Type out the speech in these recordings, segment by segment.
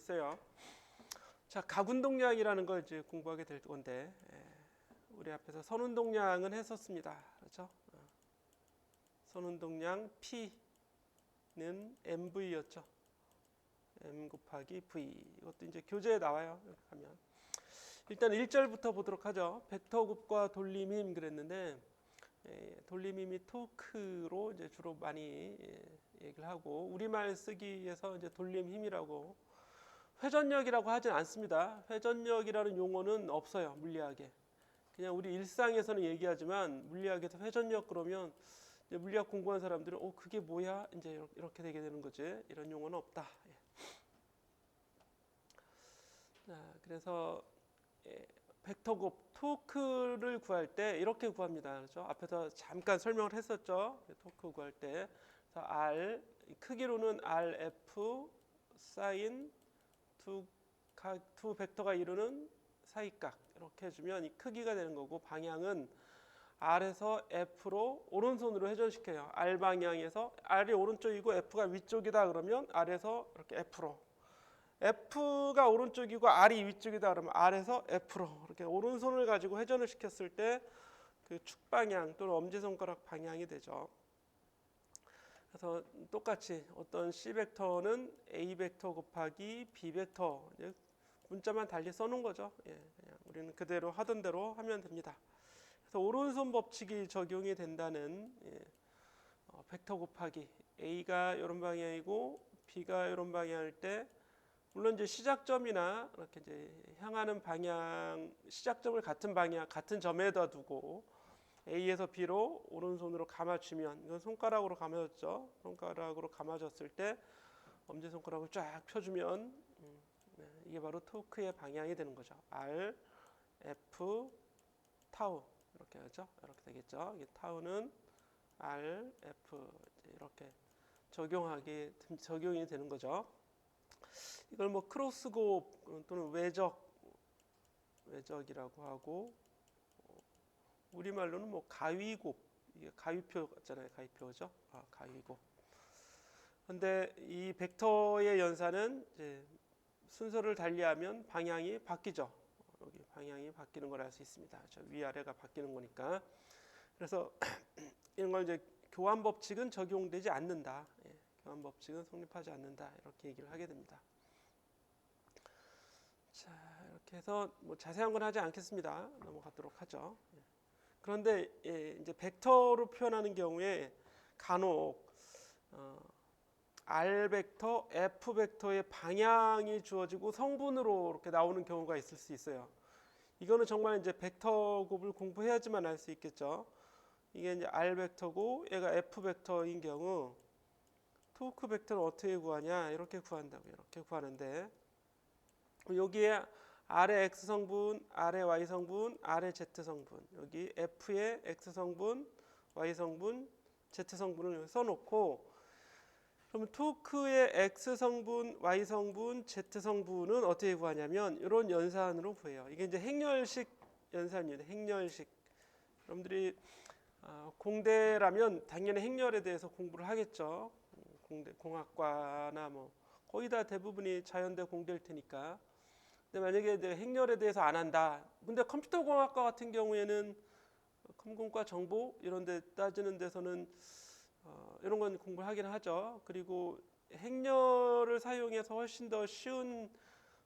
있어요. 자, 각운동량이라는 걸 이제 공부하게 될 건데, 우리 앞에서 선운동량은 했었습니다. 그렇죠? 선운동량 P는 MV였죠. M 곱하기 V. 이것도 이제 교재에 나와요. 이렇게 하면. 일단 1절부터 보도록 하죠. 벡터곱과 돌림힘 그랬는데, 돌림힘이 토크로 이제 주로 많이 얘기를 하고, 우리말 쓰기에서 이제 돌림힘이라고, 회전력이라고 하진 않습니다. 회전력이라는 용어는 없어요. 물리학에. 그냥 우리 일상에서는 얘기하지만 물리학에서 회전력 그러면 이제 물리학 공부한 사람들은 그게 뭐야? 이제 이렇게 되게 되는 거지. 이런 용어는 없다. 자, 그래서 벡터곱 토크를 구할 때 이렇게 구합니다. 그렇죠? 앞에서 잠깐 설명을 했었죠. 토크 구할 때. 그래서 R 크기로는 RF 사인 두 벡터가 이루는 사이각 이렇게 해주면 이 크기가 되는 거고, 방향은 R에서 F로 오른손으로 회전시켜요. R 방향에서 R이 오른쪽이고 F가 위쪽이다 그러면 R에서 이렇게 F로, F가 오른쪽이고 R이 위쪽이다 그러면 R에서 F로 이렇게 오른손을 가지고 회전을 시켰을 때 그 축방향 또는 엄지손가락 방향이 되죠. 그래서 똑같이 어떤 C 벡터는 A 벡터 곱하기 B 벡터, 문자만 달리 써놓은 거죠. 그냥 우리는 그대로 하던 대로 하면 됩니다. 그래서 오른손 법칙이 적용이 된다는 벡터 곱하기 A가 이런 방향이고 B가 이런 방향일 때, 물론 이제 시작점이나 이렇게 이제 향하는 방향, 시작점을 같은 방향, 같은 점에다 두고 A에서 B로 오른손으로 감아주면, 이건 손가락으로 감아줬죠. 손가락으로 감아줬을 때 엄지손가락을 쫙 펴주면 이게 바로 토크의 방향이 되는 거죠. R, F, 타우 이렇게 하죠. 이렇게 되겠죠. 이게 타우는 R, F 이렇게 적용이 되는 거죠. 이걸 뭐 크로스곱 또는 외적이라고 하고, 우리말로는 뭐 가위곱, 이게 가위표 같잖아요. 가위표죠. 가위곱. 근데 이 벡터의 연산은 이제 순서를 달리하면 방향이 바뀌죠. 여기 방향이 바뀌는 걸 알 수 있습니다. 위아래가 바뀌는 거니까. 그래서 이런 걸 이제 교환 법칙은 적용되지 않는다. 교환 법칙은 성립하지 않는다. 이렇게 얘기를 하게 됩니다. 자, 이렇게 해서 뭐 자세한 건 하지 않겠습니다. 넘어가도록 하죠. 그런데 이제 벡터로 표현하는 경우에 간혹 R 벡터, F 벡터의 방향이 주어지고 성분으로 이렇게 나오는 경우가 있을 수 있어요. 이거는 정말 이제 벡터곱을 공부해야지만 알 수 있겠죠. 이게 이제 R 벡터고 얘가 F 벡터인 경우 토크 벡터는 어떻게 구하냐? 이렇게 구한다고요. 이렇게 구하는데, 여기에 R의 X 성분, R의 Y 성분, R의 Z 성분, 여기 F의 X 성분, Y 성분, Z 성분을 써놓고, 그러면 토크의 X 성분, Y 성분, Z 성분은 어떻게 구하냐면 이런 연산으로 구해요. 이게 이제 행렬식 연산입니다. 행렬식. 여러분들이 공대라면 당연히 행렬에 대해서 공부를 하겠죠. 공대, 공학과나 뭐 거의 다 대부분이 자연대 공대일 테니까. 근데 만약에 이제 행렬에 대해서 안 한다. 근데 컴퓨터공학과 같은 경우에는 컴공과 정보 이런 데 따지는 데서는 이런 건 공부를 하긴 하죠. 그리고 행렬을 사용해서 훨씬 더 쉬운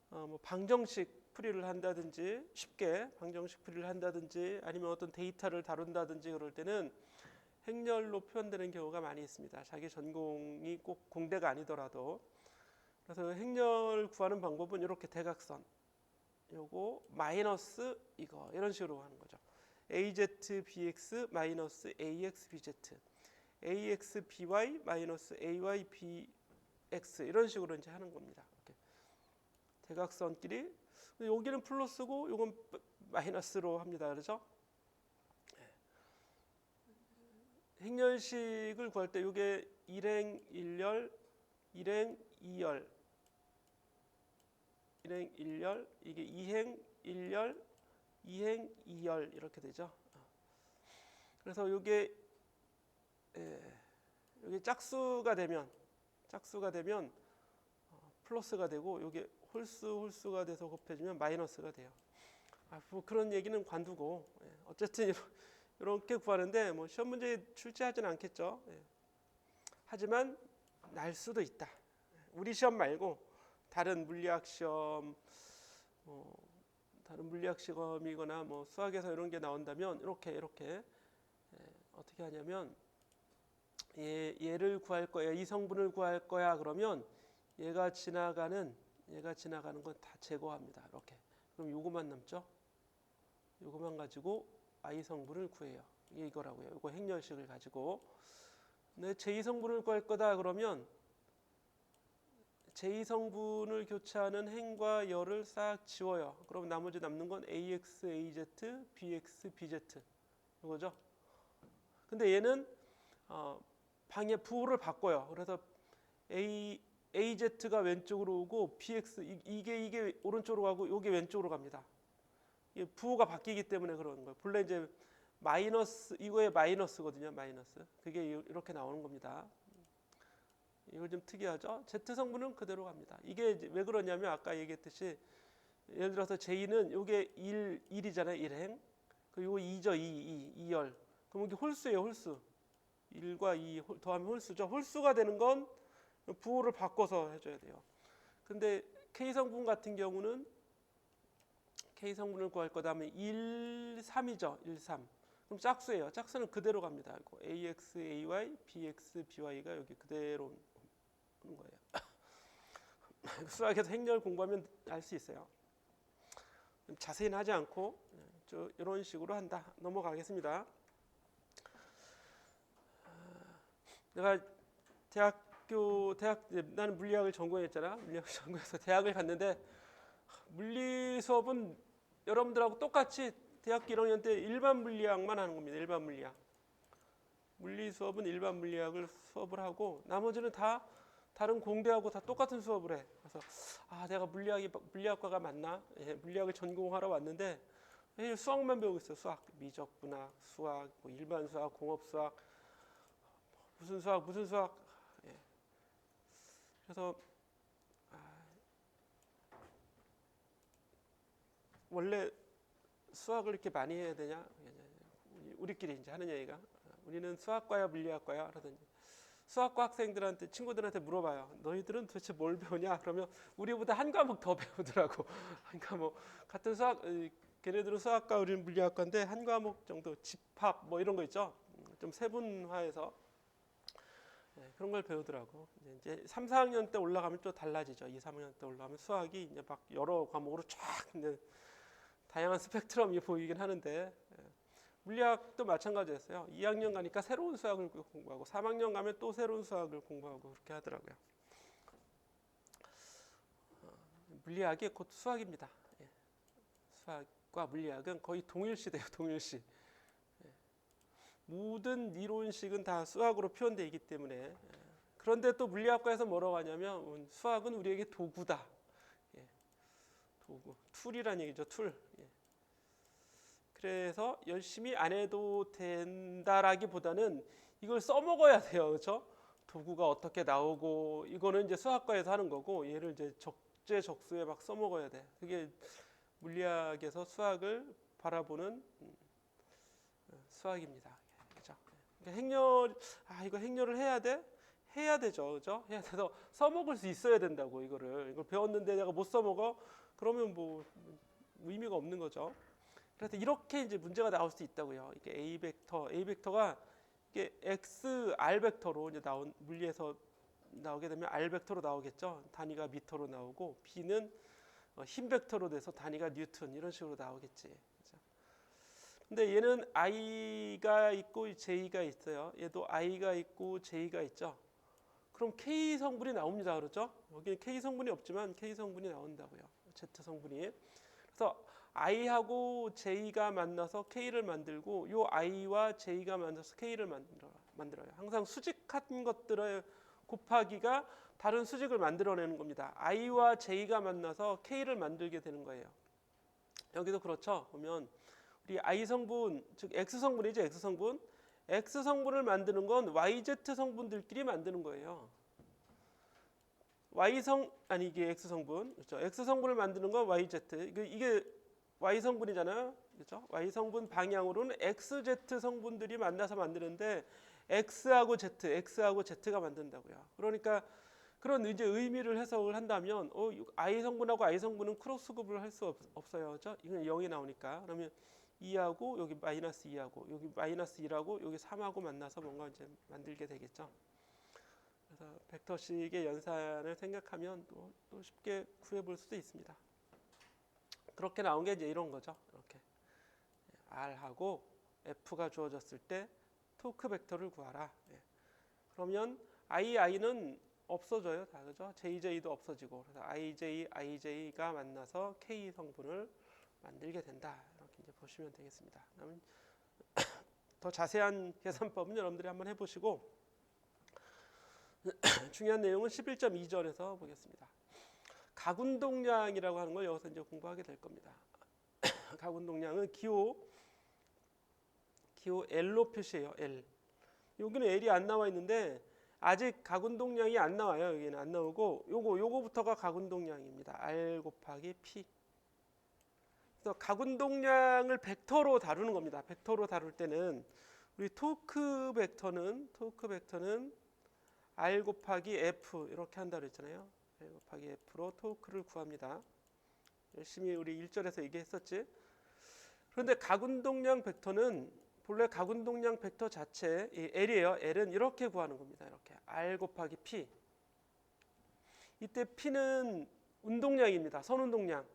뭐 방정식 풀이를 한다든지, 쉽게 방정식 풀이를 한다든지, 아니면 어떤 데이터를 다룬다든지 그럴 때는 행렬로 표현되는 경우가 많이 있습니다. 자기 전공이 꼭 공대가 아니더라도. 그래서 행렬 구하는 방법은 이렇게 대각선, 요거 마이너스 이거 이런 식으로 하는 거죠. AZBX 마이너스 AXBZ, AXBY 마이너스 AYBX 이런 식으로 이제 하는 겁니다. 이렇게 대각선끼리, 여기는 플러스고 이건 마이너스로 합니다. 그렇죠? 행렬식을 구할 때 이게 일행 1열, 일행 2열, 일행 1열, 이게 2행 1열, 2행 2열 이렇게 되죠. 그래서 이게 짝수가 되면 플러스가 되고, 이게 홀수가 돼서 곱해지면 마이너스가 돼요. 뭐 그런 얘기는 관두고, 어쨌든 이렇게 구하는데 뭐 시험 문제에 출제하진 않겠죠. 하지만 날 수도 있다. 우리 시험 말고 다른 물리학 시험, 다른 물리학 시험이거나 뭐 수학에서 이런 게 나온다면 이렇게 어떻게 하냐면 얘를 구할 거야, 이 성분을 구할 거야. 그러면 얘가 지나가는 건 다 제거합니다. 이렇게. 그럼 요거만 남죠. 요거만 가지고 I 성분을 구해요. 이게 이거라고요. 이거 행렬식을 가지고. 근데 제2 성분을 구할 거다 그러면 제2 성분을 교차하는 행과 열을 싹 지워요. 그럼 나머지 남는 건 AX, AZ, BX, BZ 이거죠. 근데 얘는 방의 부호를 바꿔요. 그래서 AZ가 왼쪽으로 오고 BX 이게 오른쪽으로 가고 이게 왼쪽으로 갑니다. 이게 부호가 바뀌기 때문에 그러는 거예요. 본래 이제 마이너스 이거의 마이너스거든요. 마이너스. 그게 이렇게 나오는 겁니다. 이거 좀 특이하죠? Z 성분은 그대로 갑니다. 이게 왜 그러냐면 아까 얘기했듯이 예를 들어서 J는 이게 1이잖아요. 1행. 그리고 2죠. 2열. 그럼 이게 홀수예요. 홀수. 1과 2 더하면 홀수죠. 홀수가 되는 건 부호를 바꿔서 해줘야 돼요. 근데 K 성분 같은 경우는 K 성분을 구할 거다 하면 1, 3이죠. 1, 3. 그럼 짝수예요. 짝수는 그대로 갑니다. AX, AY, BX, BY가 여기 그대로 하는 거예요. 수학에서 행렬 공부하면 알 수 있어요. 자세히는 하지 않고 이런 식으로 한다. 넘어가겠습니다. 내가 나는 물리학을 전공했잖아. 물리학을 전공해서 대학을 갔는데 물리 수업은 여러분들하고 똑같이 대학교 1학년 때 일반 물리학만 하는 겁니다. 일반 물리학. 물리 수업은 일반 물리학을 수업을 하고 나머지는 다 다른 공대하고 다 똑같은 수업을 해. 그래서 내가 물리학과가 맞나? 물리학을 전공하러 왔는데 수학만 배우고 있어요. 수학, 미적분학, 수학, 뭐 일반 수학, 공업 수학, 무슨 수학. 그래서 원래 수학을 이렇게 많이 해야 되냐? 우리끼리 이제 하는 얘기가 우리는 수학과야 물리학과야 그러든지 수학과 학생들한테 친구들한테 물어봐요. 너희들은 도대체 뭘 배우냐? 그러면 우리보다 한 과목 더 배우더라고. 한 과목 같은 수학 걔네들은 수학과 우리는 물리학과인데 한 과목 정도 집합 뭐 이런 거 있죠. 좀 세분화해서 그런 걸 배우더라고. 이제 3, 4학년 때 올라가면 또 달라지죠. 2, 3학년 때 올라가면 수학이 이제 막 여러 과목으로 쫙 이제 다양한 스펙트럼이 보이긴 하는데 물리학도 마찬가지였어요. 2학년 가니까 새로운 수학을 공부하고 3학년 가면 또 새로운 수학을 공부하고 그렇게 하더라고요. 물리학이 곧 수학입니다. 수학과 물리학은 거의 동일시돼요. 동일시. 모든 이론식은 다 수학으로 표현되어 있기 때문에 그런데 또 물리학과에서 뭐라고 하냐면 수학은 우리에게 도구다. 도구, 툴이란 얘기죠. 툴. 그래서 열심히 안 해도 된다라기보다는 이걸 써먹어야 돼요. 그렇죠? 도구가 어떻게 나오고 이거는 이제 수학과에서 하는 거고 얘를 이제 적재적소에 막 써먹어야 돼. 그게 물리학에서 수학을 바라보는 수학입니다. 그렇죠? 그러니까 이거 행렬을 해야 돼? 해야 되죠. 그렇죠? 해야 돼서 써먹을 수 있어야 된다고 이걸 배웠는데 내가 못 써먹어? 그러면 뭐 의미가 없는 거죠. 그래서 이렇게 이제 문제가 나올 수 있다고요. 이게 A 벡터가 이게 X, R 벡터로 이제 물리에서 나오게 되면 R 벡터로 나오겠죠. 단위가 미터로 나오고 B는 힘 벡터로 돼서 단위가 뉴턴 이런 식으로 나오겠지. 그렇죠? 근데 얘는 I가 있고 J가 있어요. 얘도 I가 있고 J가 있죠. 그럼 K 성분이 나옵니다. 그렇죠? 여기는 K 성분이 없지만 K 성분이 나온다고요. Z 성분이. 그래서 I하고 J가 만나서 K를 만들고 요 I와 J가 만나서 K를 만들어요. 항상 수직한 것들의 곱하기가 다른 수직을 만들어내는 겁니다. I와 J가 만나서 K를 만들게 되는 거예요. 여기도 그렇죠. 보면 우리 I 성분, 즉 X 성분이죠. X 성분. X 성분을 만드는 건 YZ 성분들끼리 만드는 거예요. 이게 X 성분, 그렇죠? X 성분을 만드는 건 YZ. 이게 Y 성분이잖아요, 그렇죠? Y 성분 방향으로는 XZ 성분들이 만나서 만드는데 X하고 Z가 만든다고요. 그러니까 그런 이제 의미를 해석을 한다면 I 성분하고 I 성분은 크로스급을 할 수 없어요, 그렇죠? 이건 0이 나오니까 그러면 2하고 여기 마이너스 2하고 여기 마이너스 1하고 여기 3하고 만나서 뭔가 이제 만들게 되겠죠. 그래서 벡터식의 연산을 생각하면 또 쉽게 구해볼 수도 있습니다. 그렇게 나온 게 이제 이런 거죠. 이렇게 R하고 F가 주어졌을 때 토크 벡터를 구하라. 그러면 II는 없어져요, 다 그죠? JJ도 없어지고 그래서 IJ가 만나서 K 성분을 만들게 된다. 이렇게 이제 보시면 되겠습니다. 그러면 더 자세한 계산법은 여러분들이 한번 해보시고 중요한 내용은 11.2절에서 보겠습니다. 각운동량이라고 하는 걸 여기서 이제 공부하게 될 겁니다. 각운동량은 기호 L로 표시해요. L. 여기는 L이 안 나와 있는데 아직 각운동량이 안 나와요. 여기는 안 나오고 요거부터가 각운동량입니다. R 곱하기 P. 그래서 각운동량을 벡터로 다루는 겁니다. 벡터로 다룰 때는 우리 토크 벡터는 R 곱하기 F 이렇게 한다 그랬잖아요. R 곱하기 F로 토크를 구합니다. 열심히 우리 1절에서 얘기했었지. 그런데 각운동량 벡터는 본래 각운동량 벡터 자체 L이에요. L은 이렇게 구하는 겁니다. 이렇게 R 곱하기 P. 이때 P는 운동량입니다. 선운동량.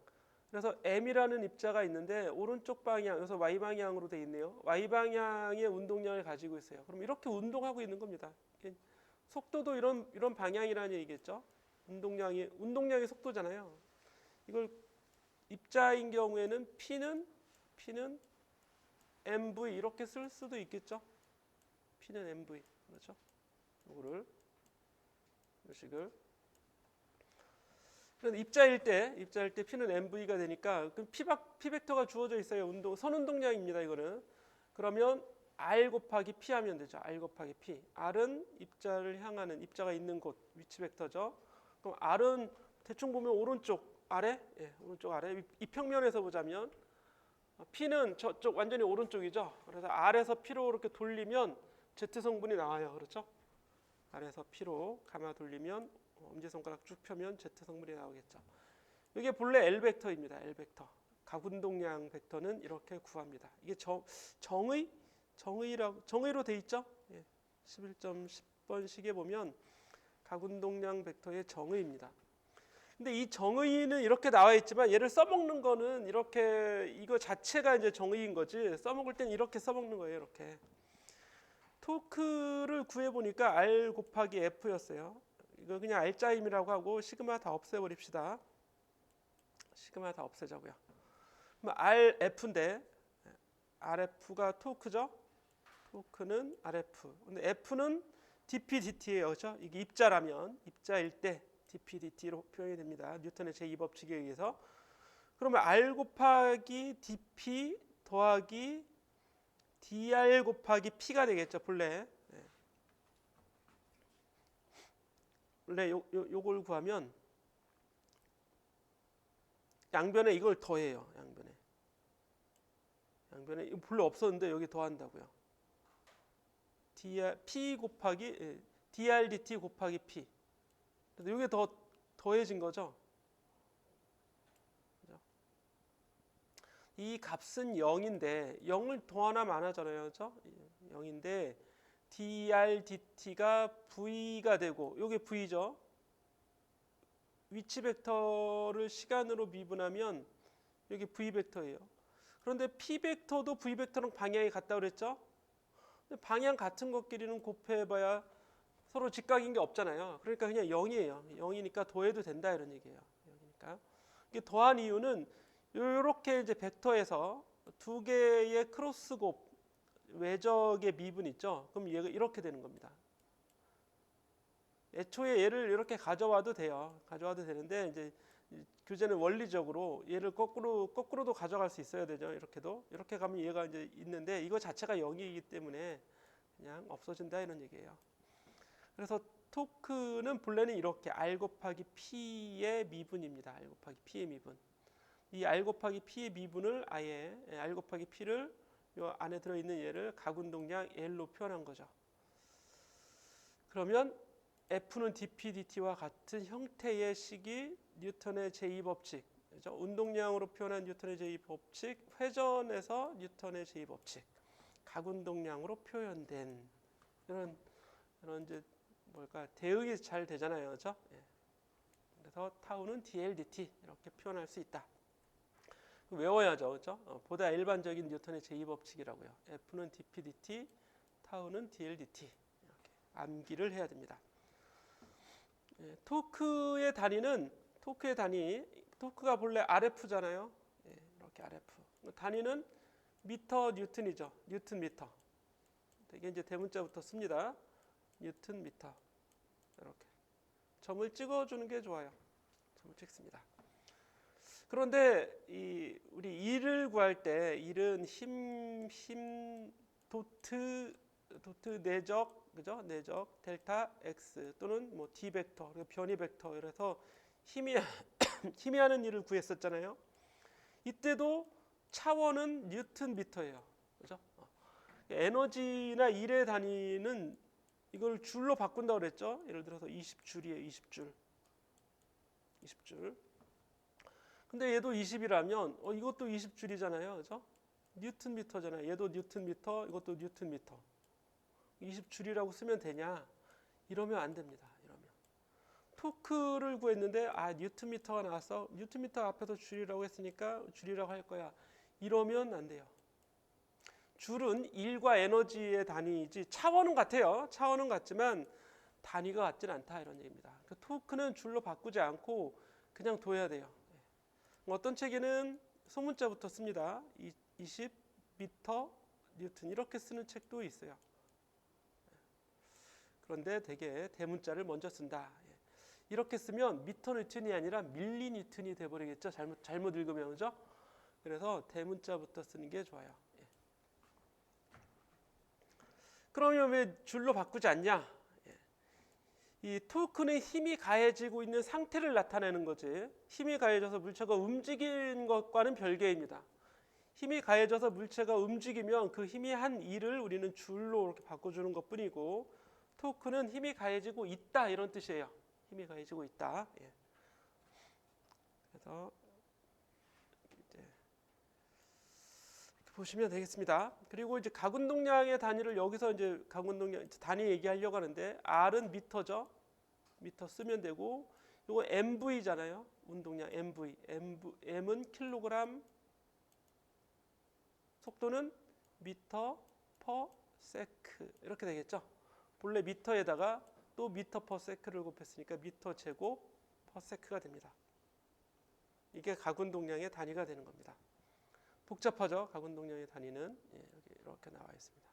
그래서 M이라는 입자가 있는데 오른쪽 방향, 그래서 Y 방향으로 돼 있네요. Y 방향의 운동량을 가지고 있어요. 그럼 이렇게 운동하고 있는 겁니다. 속도도 이런 방향이라는 얘기겠죠. 운동량이 속도잖아요. 이걸 입자인 경우에는 P는 mv 이렇게 쓸 수도 있겠죠. P는 mv 그렇죠. 이거를 이런 식을. 그런데 입자일 때 P는 mv가 되니까 그럼 P 벡터가 주어져 있어요. 선운동량입니다. 이거는. 그러면 R 곱하기 P 하면 되죠. R 곱하기 P. R은 입자를 향하는 입자가 있는 곳 위치 벡터죠. 그럼 R은 대충 보면 오른쪽 아래, 오른쪽 아래 이평면에서 보자면 P는 저쪽 완전히 오른쪽이죠. 그래서 R에서 P로 이렇게 돌리면 Z 성분이 나와요. 그렇죠? R에서 P로 감아 돌리면 엄지손가락 쭉 펴면 Z 성분이 나오겠죠. 이게 본래 L 벡터입니다. L 벡터. 각운동량 벡터는 이렇게 구합니다. 이게 정의로 돼 있죠? 11.10번 식에 보면 각운동량 벡터의 정의입니다. 근데 이 정의는 이렇게 나와 있지만 얘를 써먹는 거는 이렇게 이거 자체가 이제 정의인 거지. 써먹을 땐 이렇게 써먹는 거예요. 이렇게. 토크를 구해보니까 R 곱하기 F였어요. 이거 그냥 R자임이라고 하고 시그마 다 없애버립시다. 시그마 다 없애자고요. 그럼 RF인데 RF가 토크죠. 토크는 RF. 근데 F는 dP dt예요. 그렇죠? 이게 입자라면 입자일 때 dP dt로 표현이 됩니다. 뉴턴의 제2법칙에 의해서. 그러면 R 곱하기 dP 더하기 dr 곱하기 P가 되겠죠. 본래. 원래 요걸 구하면 양변에 이걸 더해요. 양변에 이거 별로 없었는데 여기 더한다고요. P 곱하기 dr dt 곱하기 P. 그래서 이게 더해진 거죠. 이 값은 0인데 0을 더하나 마나잖아요. 그렇죠? 0인데 dr dt가 v가 되고 이게 v죠. 위치 벡터를 시간으로 미분하면 여기 v 벡터예요. 그런데 p 벡터도 v 벡터랑 방향이 같다 그랬죠? 근데 방향 같은 것끼리는 곱해봐야 서로 직각인 게 없잖아요. 그러니까 그냥 0이에요. 0이니까 더해도 된다 이런 얘기예요. 0이니까. 이게 더한 이유는 이렇게 이제 벡터에서 두 개의 크로스 곱 외적의 미분 있죠. 그럼 얘가 이렇게 되는 겁니다. 애초에 얘를 이렇게 가져와도 돼요. 가져와도 되는데 이제 교재는 원리적으로 얘를 거꾸로도 가져갈 수 있어야 되죠. 이렇게 가면 얘가 이제 있는데 이거 자체가 0이기 때문에 그냥 없어진다 이런 얘기예요. 그래서 토크는 본래는 이렇게 R 곱하기 P의 미분입니다. R 곱하기 P의 미분. 이 R 곱하기 P의 미분을 아예 R 곱하기 P를 요 안에 들어있는 얘를 가군동량 L로 표현한 거죠. 그러면 F는 dP dT와 같은 형태의 식이 뉴턴의 제2법칙, 그렇죠? 운동량으로 표현한 뉴턴의 제2법칙, 회전에서 뉴턴의 제2법칙, 가군동량으로 표현된 이런 이제 뭘까 대응이 잘 되잖아요, 그렇죠? 예. 그래서 타우는 dL dt 이렇게 표현할 수 있다. 외워야죠, 그렇죠? 보다 일반적인 뉴턴의 제2법칙이라고요. F는 dP dt, 타우는 dL dt 이렇게 암기를 해야 됩니다. 예, 토크의 단위는 토크가 본래 RF잖아요. 예, 이렇게 RF. 단위는 미터 뉴턴이죠. 뉴턴 미터. 이게 이제 대문자부터 씁니다. 뉴턴 미터. 이렇게 점을 찍어주는 게 좋아요. 점을 찍습니다. 그런데 우리 E를 구할 때 E는 힘 도트 내적, 그죠? 내적 델타 x 또는 뭐 d 벡터, 변이 벡터 이래서 힘이 하는 일을 구했었잖아요. 이때도 차원은 뉴턴 미터예요. 그죠? 에너지나 일의 단위는 이걸 줄로 바꾼다고 그랬죠. 예를 들어서 20줄이에요. 20줄. 근데 얘도 20이라면 이것도 20줄이잖아요. 그죠? 뉴턴 미터잖아요. 얘도 뉴턴 미터, 이것도 뉴턴 미터. 20줄이라고 쓰면 되냐? 이러면 안 됩니다. 이러면 토크를 구했는데 뉴턴 미터가 나왔어. 뉴턴 미터 앞에서 줄이라고 했으니까 줄이라고 할 거야. 이러면 안 돼요. 줄은 일과 에너지의 단위이지 차원은 같아요. 차원은 같지만 단위가 같진 않다 이런 얘기입니다. 그 토크는 줄로 바꾸지 않고 그냥 둬야 돼요. 어떤 책에는 소문자부터 씁니다. 20m 뉴턴 이렇게 쓰는 책도 있어요. 그런데 대개 대문자를 먼저 쓴다. 이렇게 쓰면 미터 뉴턴이 아니라 밀리 뉴턴이 돼버리겠죠. 잘못 읽으면, 그죠? 그래서 대문자부터 쓰는 게 좋아요. 그러면 왜 줄로 바꾸지 않냐? 이 토크는 힘이 가해지고 있는 상태를 나타내는 거지. 힘이 가해져서 물체가 움직이는 것과는 별개입니다. 힘이 가해져서 물체가 움직이면 그 힘이 한 일을 우리는 줄로 이렇게 바꿔주는 것뿐이고, 토크는 힘이 가해지고 있다 이런 뜻이에요. 힘이 가해지고 있다. 그래서 이제 보시면 되겠습니다. 그리고 이제 가군동량의 단위를 여기서 이제 가군동량 단위 얘기하려고 하는데 R은 미터죠. 미터 쓰면 되고, 이거 MV잖아요. 운동량 MV. M은 킬로그램, 속도는 미터 퍼 세크 이렇게 되겠죠. 본래 미터에다가 또 미터 퍼 세크를 곱했으니까 미터 제곱 퍼 세크가 됩니다. 이게 가군동량의 단위가 되는 겁니다. 복잡하죠. 가군동량의 단위는 여기 이렇게 나와 있습니다.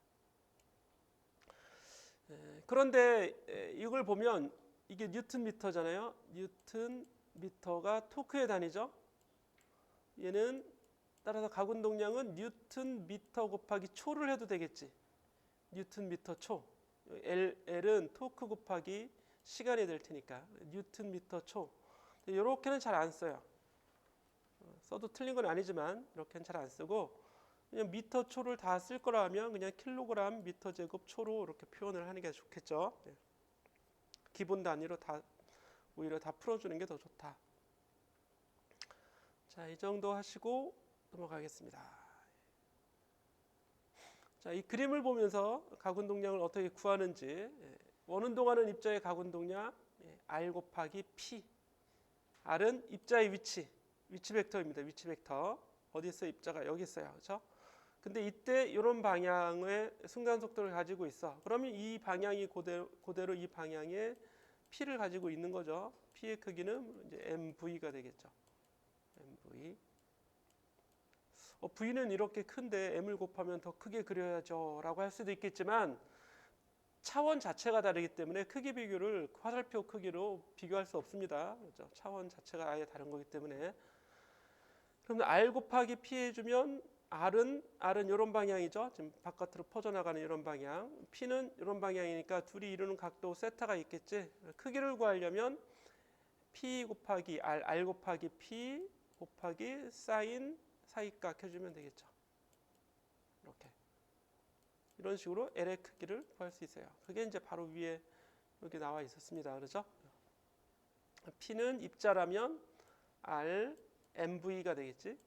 그런데 이걸 보면 이게 뉴턴 미터잖아요. 뉴턴 미터가 토크의 단위죠. 얘는 따라서 가군동량은 뉴턴 미터 곱하기 초를 해도 되겠지. 뉴턴 미터 초. L은 토크 곱하기 시간이 될 테니까 뉴턴 미터 초. 이렇게는 잘 안 써요. 써도 틀린 건 아니지만 이렇게는 잘 안 쓰고 그냥 미터 초를 다 쓸 거라면 그냥 킬로그램 미터 제곱 초로 이렇게 표현을 하는 게 좋겠죠. 기본 단위로 오히려 다 풀어주는 게 더 좋다. 자, 이 정도 하시고 넘어가겠습니다. 자, 이 그림을 보면서 가군동량을 어떻게 구하는지, 원운동하는 입자의 가군동량 R 곱하기 P. R은 입자의 위치 벡터입니다. 위치 벡터. 어디 있어요? 입자가 여기 있어요. 그렇죠? 근데 이때 이런 방향의 순간 속도를 가지고 있어. 그러면 이 방향이 그대로 이 방향에 P를 가지고 있는 거죠. P의 크기는 이제 MV가 되겠죠. MV. V는 이렇게 큰데 M을 곱하면 더 크게 그려야죠 라고 할 수도 있겠지만 차원 자체가 다르기 때문에 크기 비교를 화살표 크기로 비교할 수 없습니다. 그렇죠? 차원 자체가 아예 다른 거기 때문에. 그럼 R 곱하기 P 해주면 R은 이런 방향이죠. 지금 바깥으로 퍼져나가는 이런 방향. P는 이런 방향이니까 둘이 이루는 각도 세타가 있겠지. 크기를 구하려면 P 곱하기 R 곱하기 P 곱하기 사인 사이각 해주면 되겠죠. 이렇게 이런 식으로 L의 크기를 구할 수 있어요. 그게 이제 바로 위에 여기 나와 있었습니다. 그렇죠? P는 입자라면 R MV가 되겠지.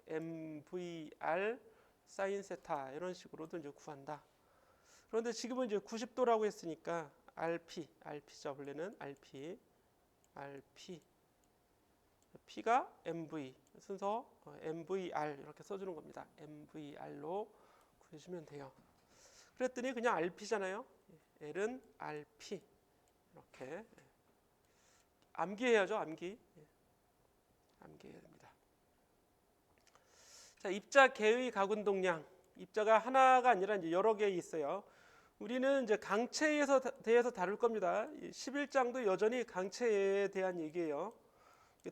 MVR 사인 세타 이런 식으로도 이제 구한다. 그런데 지금은 이제 90도라고 했으니까 RP죠. 원래는 RP P가 MV 순서 MVR 이렇게 써주는 겁니다. MVR로 구해주면 돼요. 그랬더니 그냥 RP잖아요. L은 RP 이렇게 암기해야죠. 암기해야 됩니다. 자, 입자 개의 가군동량. 입자가 하나가 아니라 이제 여러 개 있어요. 우리는 이제 강체에 대해서 다룰 겁니다. 11장도 여전히 강체에 대한 얘기예요.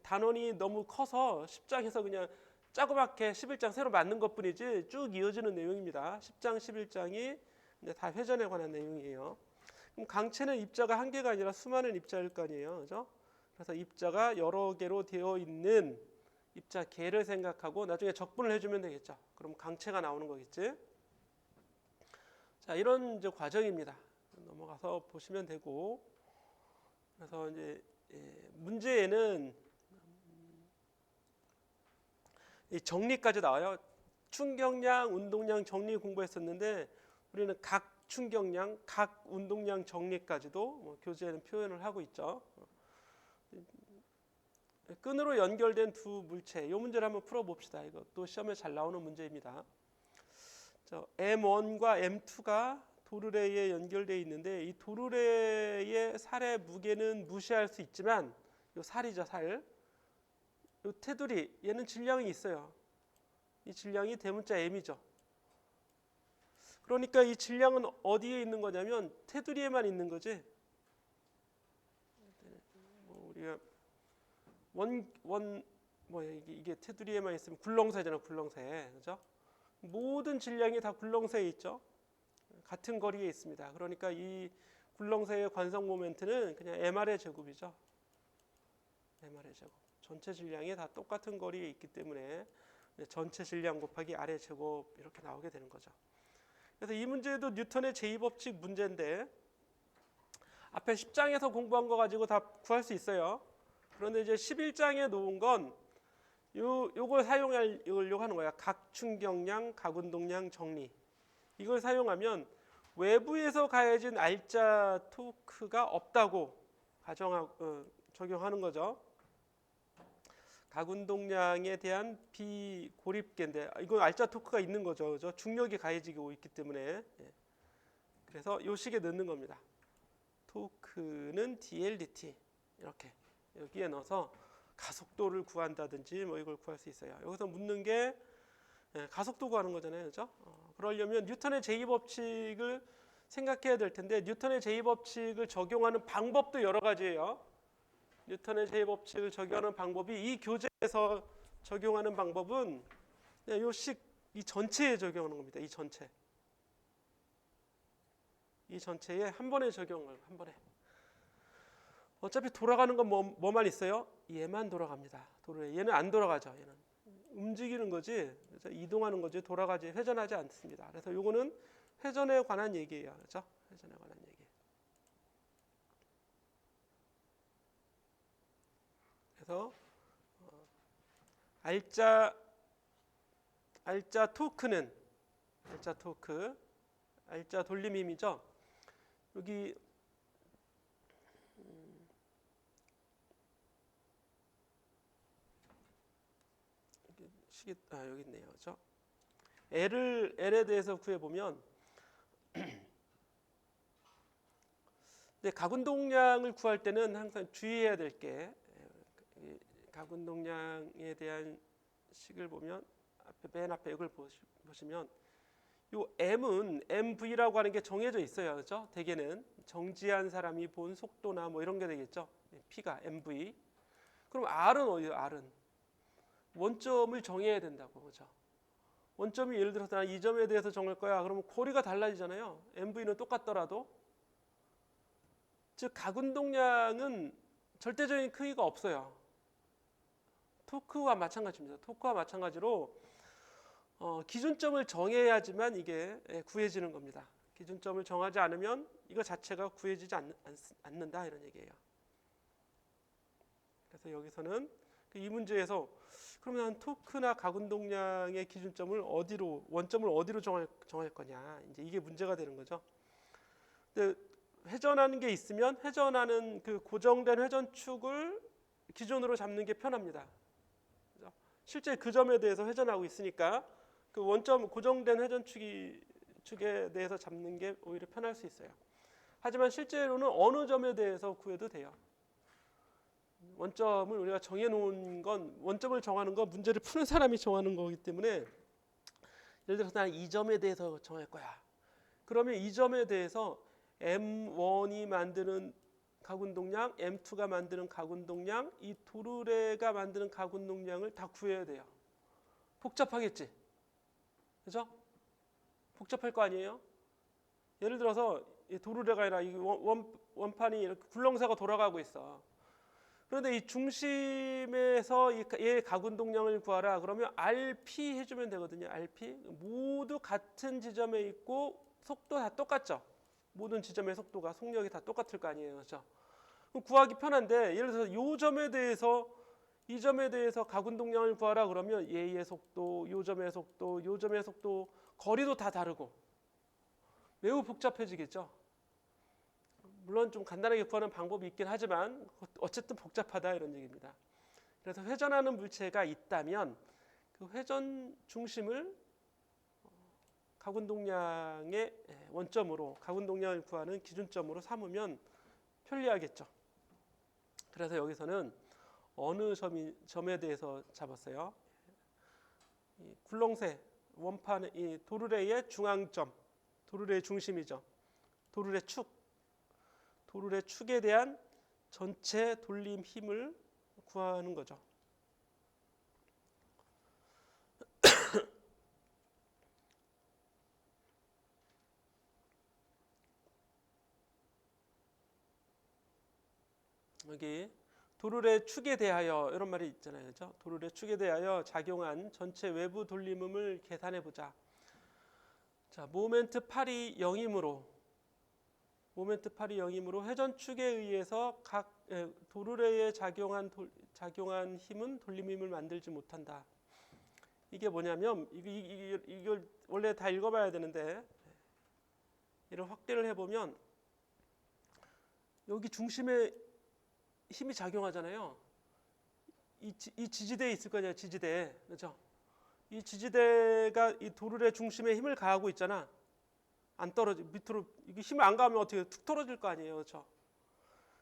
단원이 너무 커서 10장에서 그냥 짜고맣게 11장 새로 만든 것뿐이지 쭉 이어지는 내용입니다. 10장, 11장이 다 회전에 관한 내용이에요. 그럼 강체는 입자가 한 개가 아니라 수많은 입자일 거 아니에요, 그죠? 그래서 입자가 여러 개로 되어 있는 입자 개를 생각하고 나중에 적분을 해주면 되겠죠. 그럼 강체가 나오는 거겠지. 자, 이런 이제 과정입니다. 넘어가서 보시면 되고, 그래서 이제 문제에는 이 정리까지 나와요. 충격량, 운동량, 정리 공부했었는데 우리는 각 충격량, 각 운동량 정리까지도 뭐 교재에는 표현을 하고 있죠. 끈으로 연결된 두 물체, 이 문제를 한번 풀어봅시다. 이것도 시험에 잘 나오는 문제입니다. M1과 M2가 도르래에 연결되어 있는데 이 도르래의 살의 무게는 무시할 수 있지만 이 살이죠, 살. 이 테두리, 얘는 질량이 있어요. 이 질량이 대문자 M이죠. 그러니까 이 질량은 어디에 있는 거냐면 테두리에만 있는 거지. 우리가 이게 테두리에만 있으면 굴렁쇠잖아, 굴렁쇠. 그죠? 모든 질량이 다 굴렁쇠에 있죠. 같은 거리에 있습니다. 그러니까 이 굴렁쇠의 관성 모멘트는 그냥 mr의 제곱이죠. mr의 제곱. 전체 질량이 다 똑같은 거리에 있기 때문에 전체 질량 곱하기 r의 제곱 이렇게 나오게 되는 거죠. 그래서 이 문제도 뉴턴의 제2법칙 문제인데 앞에 10장에서 공부한 거 가지고 다 구할 수 있어요. 그런데 이제 11장에 놓은 건 요걸 사용하려고 하는 거야. 각 충격량, 각 운동량 정리. 이걸 사용하면 외부에서 가해진 알자 토크가 없다고 적용하는 거죠. 각 운동량에 대한 비고립계인데 이건 알자 토크가 있는 거죠. 그죠? 중력이 가해지고 있기 때문에. 그래서 요 식에 넣는 겁니다. 토크는 dLdt 이렇게 여기에 넣어서 가속도를 구한다든지 뭐 이걸 구할 수 있어요. 여기서 묻는 게 가속도 구하는 거잖아요, 그렇죠? 그러려면 뉴턴의 제2법칙을 생각해야 될 텐데 뉴턴의 제2법칙을 적용하는 방법도 여러 가지예요. 뉴턴의 제2법칙을 적용하는 방법이 이 교재에서 적용하는 방법은 이 전체에 적용하는 겁니다. 이 전체에 한 번에 적용을 한 번에. 어차피 돌아가는 건 뭐만 있어요? 얘만 돌아갑니다. 얘는 안 돌아가죠. 얘는 움직이는 거지, 그래서 이동하는 거지, 돌아가지, 회전하지 않습니다. 그래서 요거는 회전에 관한 얘기예요. 그렇죠? 회전에 관한 얘기. 그래서 알자 토크는 알자 돌림 힘이죠. 여기 여기 있네요. 그렇죠? L에 대해서 구해 보면 가군동량을 구할 때는 항상 주의해야 될 게 가군동량에 대한 식을 보면 맨 앞에 이걸 보시면 요 M은 MV라고 하는 게 정해져 있어요. 그렇죠? 대개는 정지한 사람이 본 속도나 뭐 이런 게 되겠죠. P가 MV. 그럼 R은 어디요? R은 원점을 정해야 된다고. 그렇죠? 원점이 예를 들어서 난 이 점에 대해서 정할 거야. 그러면 고리가 달라지잖아요. MV는 똑같더라도. 즉 각운동량은 절대적인 크기가 없어요. 토크와 마찬가지입니다. 토크와 마찬가지로 기준점을 정해야지만 이게 구해지는 겁니다. 기준점을 정하지 않으면 이거 자체가 구해지지 않는다 이런 얘기예요. 그래서 여기서는 이 문제에서 그러면 토크나 각운동량의 기준점을 원점을 어디로 정할 거냐, 이제 이게 문제가 되는 거죠. 근데 회전하는 게 있으면 회전하는 그 고정된 회전축을 기준으로 잡는 게 편합니다. 그죠? 실제 그 점에 대해서 회전하고 있으니까 그 원점 고정된 회전축에 대해서 잡는 게 오히려 편할 수 있어요. 하지만 실제로는 어느 점에 대해서 구해도 돼요. 원점을 우리가 정해놓은 건, 원점을 정하는 건 문제를 푸는 사람이 정하는 거기 때문에, 예를 들어서 난 이 점에 대해서 정할 거야. 그러면 이 점에 대해서 M1이 만드는 각운동량, M2가 만드는 각운동량, 이 도르래가 만드는 각운동량을 다 구해야 돼요. 복잡하겠지? 그죠? 복잡할 거 아니에요? 예를 들어서 이 도르래가 아니라 이 원판이 이렇게 굴렁쇠가 돌아가고 있어. 그런데 이 중심에서 얘 각운동량을 구하라. 그러면 RP 해주면 되거든요. RP 모두 같은 지점에 있고 속도 다 똑같죠. 모든 지점의 속도가 속력이 다 똑같을 거 아니에요, 그렇죠? 그럼 구하기 편한데 예를 들어서 이 점에 대해서 이 점에 대해서 각운동량을 구하라 그러면 얘의 속도, 이 점의 속도, 이 점의 속도, 거리도 다 다르고 매우 복잡해지겠죠. 물론 좀 간단하게 구하는 방법이 있긴 하지만 어쨌든 복잡하다 이런 얘기입니다. 그래서 회전하는 물체가 있다면 그 회전 중심을 각운동량의 원점으로, 각운동량을 구하는 기준점으로 삼으면 편리하겠죠. 그래서 여기서는 어느 점에 대해서 잡았어요. 이 굴렁쇠 원판, 이 도르래의 중앙점, 도르래의 중심이죠. 도르래 축에 대한 전체 돌림 힘을 구하는 거죠. 여기 도르래 축에 대하여 이런 말이 있잖아요, 그렇죠? 도르래 축에 대하여 작용한 전체 외부 돌림음을 계산해 보자. 자, 모멘트 8이 0이므로 회전축에 의해서 각 도르래에 작용한 힘은 돌림힘을 만들지 못한다. 이게 뭐냐면 이걸 원래 다 읽어봐야 되는데 이를 확대를 해보면 여기 중심에 힘이 작용하잖아요. 이 지지대에 있을 거냐, 지지대, 그렇죠? 이 지지대가 이 도르래 중심에 힘을 가하고 있잖아. 안 떨어지 밑으로 이게 힘을 안 가하면 어떻게 툭 떨어질 거 아니에요, 그렇죠?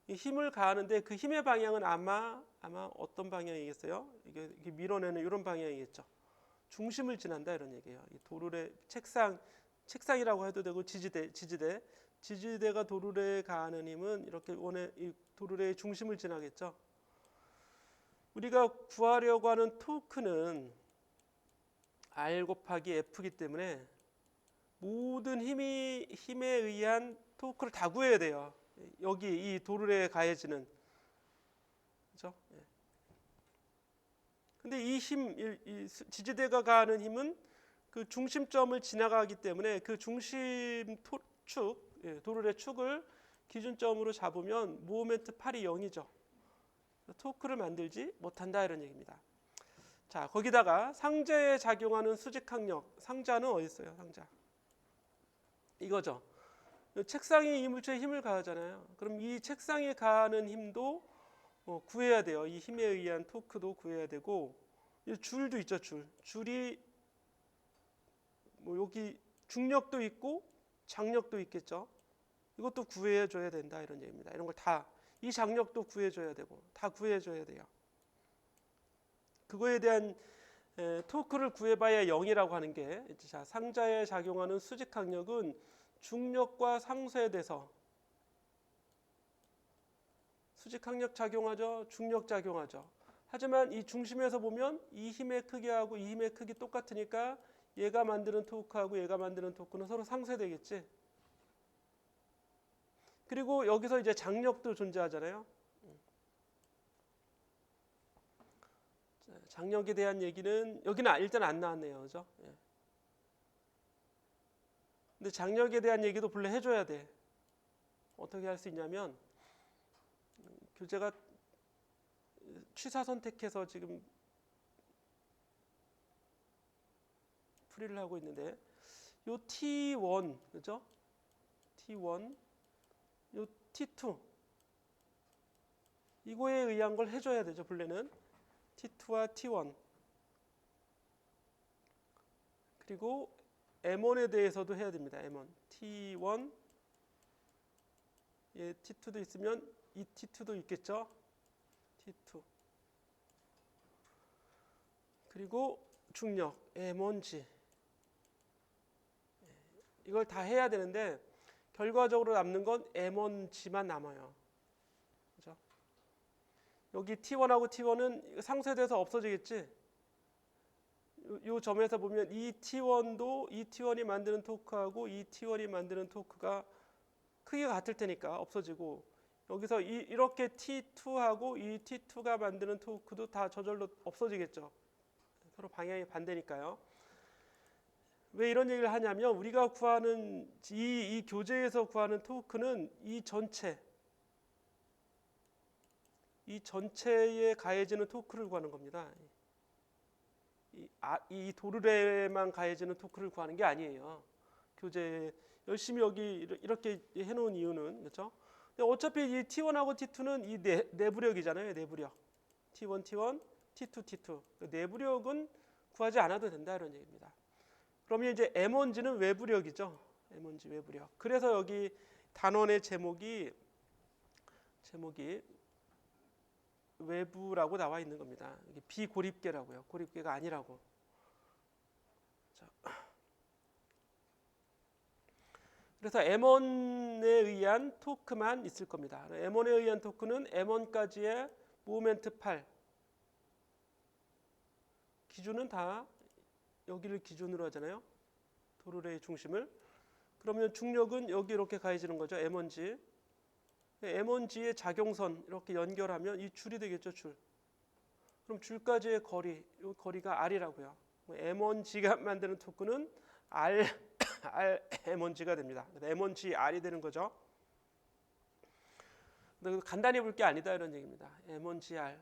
이 힘을 가하는데 그 힘의 방향은 아마 어떤 방향이겠어요? 이게 밀어내는 이런 방향이겠죠. 중심을 지난다 이런 얘기예요. 이 도르래 책상이라고 해도 되고 지지대가 도르래에 가하는 힘은 이렇게 이 도르래의 중심을 지나겠죠. 우리가 구하려고 하는 토크는 R 곱하기 F이기 때문에 모든 힘에 의한 토크를 다 구해야 돼요. 여기 이 도르래에 가해지는, 그렇죠? 근데 이 지지대가 가하는 힘은 그 중심점을 지나가기 때문에 그 중심 도르래 축을 기준점으로 잡으면 모멘트 8이 0이죠. 토크를 만들지 못한다 이런 얘기입니다. 자, 거기다가 상자에 작용하는 수직항력, 상자는 어디 있어요? 상자 이거죠. 책상이 이 물체에 힘을 가하잖아요. 그럼 이 책상에 가하는 힘도 구해야 돼요. 이 힘에 의한 토크도 구해야 되고, 줄도 있죠. 줄이 뭐 여기 중력도 있고 장력도 있겠죠. 이것도 구해줘야 된다 이런 얘기입니다. 이런 걸 다, 이 장력도 구해줘야 되고 다 구해줘야 돼요. 그거에 대한 토크를 구해봐야 0이라고 하는 게, 자, 상자에 작용하는 수직항력은 중력과 상쇄돼서 수직항력 작용하죠. 중력 작용하죠. 하지만 이 중심에서 보면 이 힘의 크기하고 이 힘의 크기 똑같으니까 얘가 만드는 토크하고 얘가 만드는 토크는 서로 상쇄되겠지. 그리고 여기서 이제 장력도 존재하잖아요. 장력에 대한 얘기는 여기는 일단 안 나왔네요. 그죠? 예. 근데 장력에 대한 얘기도 본래 해줘야 돼. 어떻게 할 수 있냐면 교재가 취사 선택해서 지금 풀이를 하고 있는데 요 T1 그죠? T1 요 T2 이거에 의한 걸 해줘야 되죠. 본래는 T2와 T1 그리고 M1에 대해서도 해야 됩니다. M1 T1 예, T2도 있으면 이 T2도 있겠죠. T2 그리고 중력 M1G 이걸 다 해야 되는데 결과적으로 남는 건 M1G만 남아요. 그죠? 여기 T1하고 T1은 상쇄돼서 없어지겠지. 요 점에서 보면 이 T1도 이 T1이 만드는 토크하고 이 T1이 만드는 토크가 크기가 같을 테니까 없어지고 여기서 이렇게 T2하고 이 T2가 만드는 토크도 다 저절로 없어지겠죠. 서로 방향이 반대니까요. 왜 이런 얘기를 하냐면 우리가 구하는 이 교재에서 구하는 토크는 이 전체에 가해지는 토크를 구하는 겁니다. 이 도르래만 가해지는 토크를 구하는 게 아니에요. 교재 열심히 여기 이렇게 해놓은 이유는 그렇죠? 근데 어차피 이 T1하고 T2는 이 내부력이잖아요. 내부력 T1, T1, T2, T2 내부력은 구하지 않아도 된다 이런 얘기입니다. 그러면 이제 M1G는 외부력이죠. M1G 외부력. 그래서 여기 단원의 제목이 외부라고 나와 있는 겁니다. 이게 비고립계라고요. 고립계가 아니라고. 자. 그래서 M1에 의한 토크만 있을 겁니다. M1에 의한 토크는 M1까지의 모멘트 8. 기준은 다 여기를 기준으로 하잖아요. 도르래의 중심을. 그러면 중력은 여기 이렇게 가해지는 거죠. M1G. M1G의 작용선 이렇게 연결하면 이 줄이 되겠죠. 줄. 그럼 줄까지의 거리, 이 거리가 R이라고요. M1G가 만드는 토크는 R M1G가 됩니다. M1G R이 되는 거죠. 근데 간단히 볼 게 아니다 이런 얘기입니다. M1G R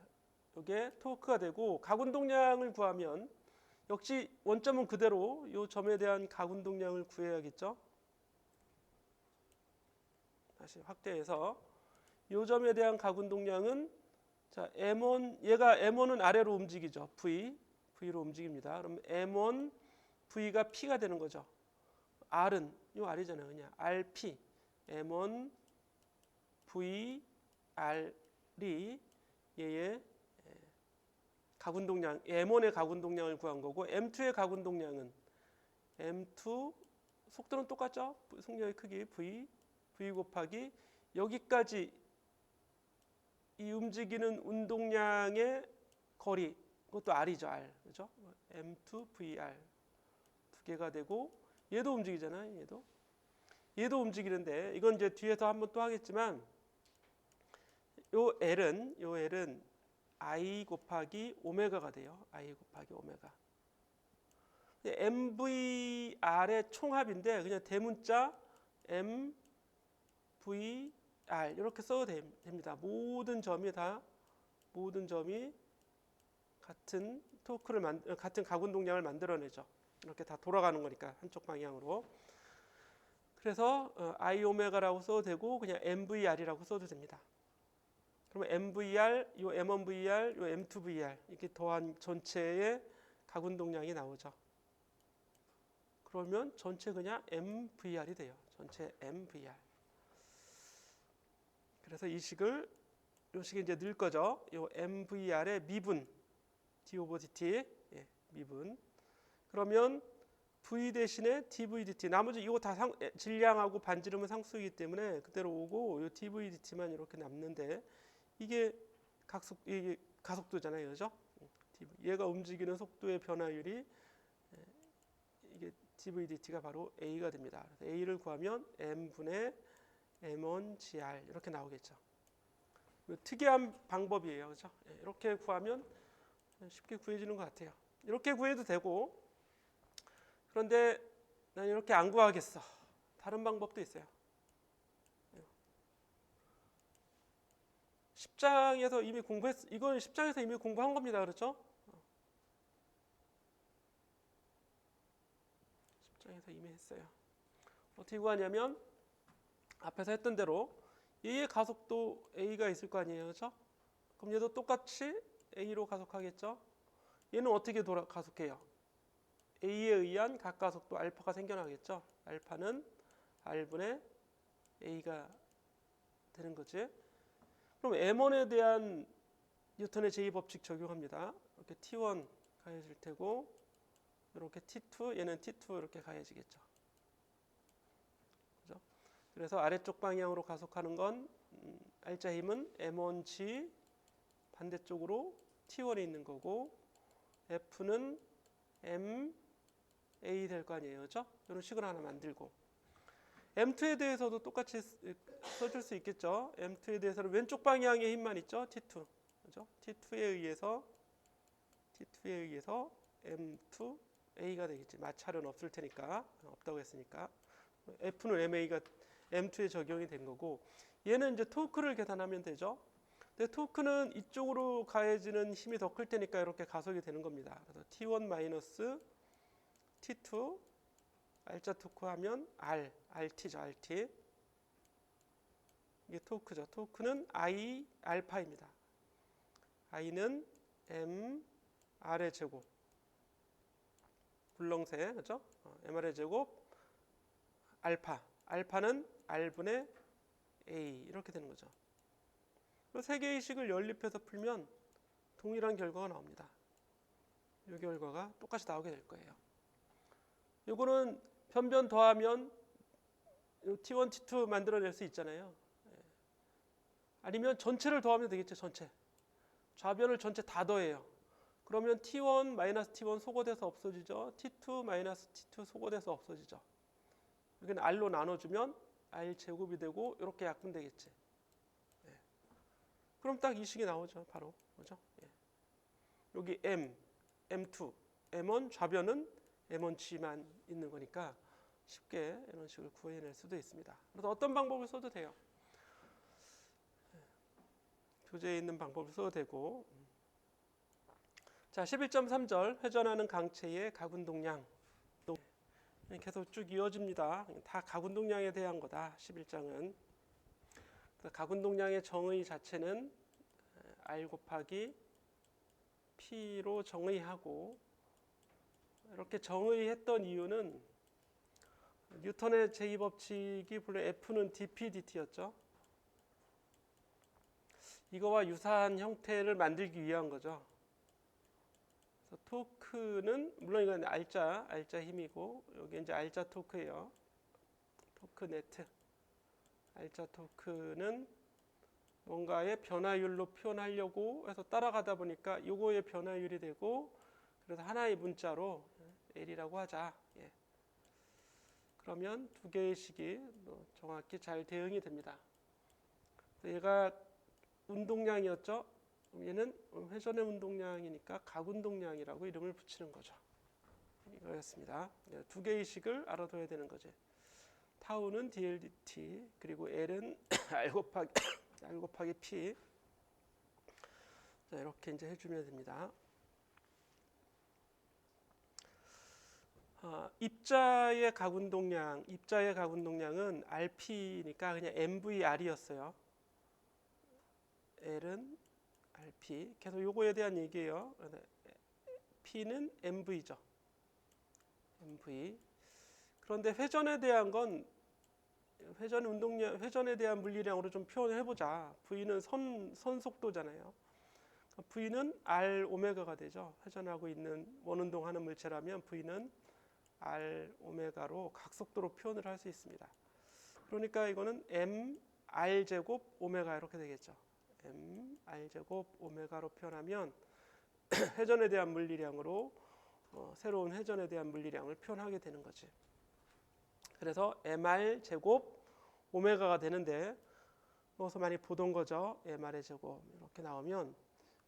이게 토크가 되고 각운동량을 구하면 역시 원점은 그대로 이 점에 대한 각운동량을 구해야겠죠. 다시 확대해서 이 점에 대한 각운동량은 자 M1 얘가 M1은 아래로 움직이죠. V로 움직입니다. 그럼 M1 V가 P가 되는 거죠. R은 이 R이잖아요. 그냥 RP M1 V R이 얘의 각운동량 M1의 각운동량을 구한 거고 M2의 각운동량은 M2 속도는 똑같죠? 속력의 크기 V 곱하기 여기까지 이 움직이는 운동량의 거리 그것도 R이죠. R 그죠? M2 VR 두 개가 되고 얘도 움직이잖아요. 얘도 움직이는데 이건 이제 뒤에서 한번 또 하겠지만 요 L은 I 곱하기 오메가가 돼요. I 곱하기 오메가. MVR의 총합인데 그냥 대문자 MVR 이렇게 써도 됩니다. 모든 점이 같은 같은 각운동량을 만들어내죠. 이렇게 다 돌아가는 거니까 한쪽 방향으로. 그래서 I 오메가라고 써도 되고 그냥 MVR이라고 써도 됩니다. 그러면 MVR, 요 M1VR, 요 M2VR 이렇게 더한 전체의 각운동량이 나오죠. 그러면 전체 그냥 MVR이 돼요. 전체 MVR. 그래서 이 식을 이제 넣을 거죠. 요 MVR의 미분 d 오버 dt 미분. 그러면 v 대신에 dv dt 나머지 이거 다 질량하고 반지름은 상수이기 때문에 그대로 오고 요 dv dt만 이렇게 남는데 이게 가속도잖아요. 그죠? 얘가 움직이는 속도의 변화율이 이게 dvdt가 바로 a가 됩니다. 그래서 a를 구하면 m분의 m1gr 이렇게 나오겠죠. 특이한 방법이에요. 그렇죠? 이렇게 구하면 쉽게 구해지는 것 같아요. 이렇게 구해도 되고, 그런데 난 이렇게 안 구하겠어. 다른 방법도 있어요. 10장에서 이미 이건 10장에서 이미 공부한 겁니다. 그렇죠? 10장에서 이미 했어요. 어떻게 구하냐면 앞에서 했던 대로 얘의 가속도 a가 있을 거 아니에요. 그렇죠? 그럼 얘도 똑같이 a로 가속하겠죠? 얘는 어떻게 가속해요? a에 의한 각가속도 알파가 생겨나겠죠? 알파는 r분의 a가 되는 거지. 그럼 m1에 대한 뉴턴의 제2법칙 적용합니다. 이렇게 t1 가해질 테고, 이렇게 t2, 얘는 t2 이렇게 가해지겠죠. 그죠? 그래서 아래쪽 방향으로 가속하는 건 R자 힘은 m1g 반대쪽으로 t1이 있는 거고, F는 ma 될 거 아니에요. 그죠? 이런 식으로 하나 만들고, M2에 대해서도 똑같이 써줄 수 있겠죠. M2에 대해서는 왼쪽 방향의 힘만 있죠. T2. 그죠? T2에 의해서 M2A가 되겠지. 마찰은 없을 테니까. 없다고 했으니까. F는 MA가 M2에 적용이 된 거고, 얘는 이제 토크를 계산하면 되죠. 근데 토크는 이쪽으로 가해지는 힘이 더 클 테니까 이렇게 가속이 되는 겁니다. 그래서 T1 마이너스 T2 R자 토크 하면 RT죠. RT. 이게 토크죠. 토크는 I 알파입니다. I는 M R의 제곱. 굴렁쇠, 그렇죠? MR의 제곱 알파. 알파는 R분의 A 이렇게 되는 거죠. 세 개의 식을 연립해서 풀면 동일한 결과가 나옵니다. 이 결과가 똑같이 나오게 될 거예요. 이거는 변변 더하면 T1, T2 만들어낼 수 있잖아요. 아니면 전체를 더하면 되겠죠. 전체. 좌변을 전체 다 더해요. 그러면 T1 마이너스 T1 소거돼서 없어지죠. T2 마이너스 T2 소거돼서 없어지죠. 여기는 R로 나눠주면 R 제곱이 되고 이렇게 약분되겠지. 그럼 딱 이 식이 나오죠. 바로. 그죠? 여기 M, M2, M1 좌변은 M1G만 있는 거니까 쉽게 이런 식을 구해낼 수도 있습니다. 그래서 어떤 방법을 써도 돼요. 교재에 있는 방법을 써도 되고. 자, 11.3절 회전하는 강체의 각운동량. 계속 쭉 이어집니다. 다 각운동량에 대한 거다. 11장은. 각운동량의 정의 자체는 R 곱하기 P로 정의하고, 이렇게 정의했던 이유는 뉴턴의 제2법칙이 본래 F는 dP dt였죠. 이거와 유사한 형태를 만들기 위한 거죠. 그래서 토크는 물론 이건 R자 힘이고, 여기 이제 R자 토크예요. 토크 네트. R자 토크는 뭔가의 변화율로 표현하려고 해서 따라가다 보니까 요거의 변화율이 되고, 그래서 하나의 문자로 L이라고 하자. 그러면 두 개의 식이 정확히 잘 대응이 됩니다. 얘가 운동량이었죠. 얘는 회전의 운동량이니까 각운동량이라고 이름을 붙이는 거죠. 이거였습니다. 두 개의 식을 알아둬야 되는 거지. 타우는 dLdt 그리고 L은 R 곱하기 P. 자, 이렇게 이제 해주면 됩니다. 입자의 각운동량은 RP니까 그냥 MVR이었어요. L은 RP. 계속 요거에 대한 얘기예요. P는 MV죠. MV. 그런데 회전에 대한 건 회전에 대한 물리량으로 좀 표현해 보자. V는 선 속도잖아요. V는 R 오메가가 되죠. 회전하고 있는 원운동하는 물체라면 V는 R 오메가로 각속도로 표현을 할 수 있습니다. 그러니까 이거는 M R 제곱 오메가 이렇게 되겠죠. M R 제곱 오메가로 표현하면 회전에 대한 물리량으로 새로운 회전에 대한 물리량을 표현하게 되는 거지. 그래서 mr 제곱 오메가가 되는데 여기서 많이 보던 거죠. mr의 제곱 이렇게 나오면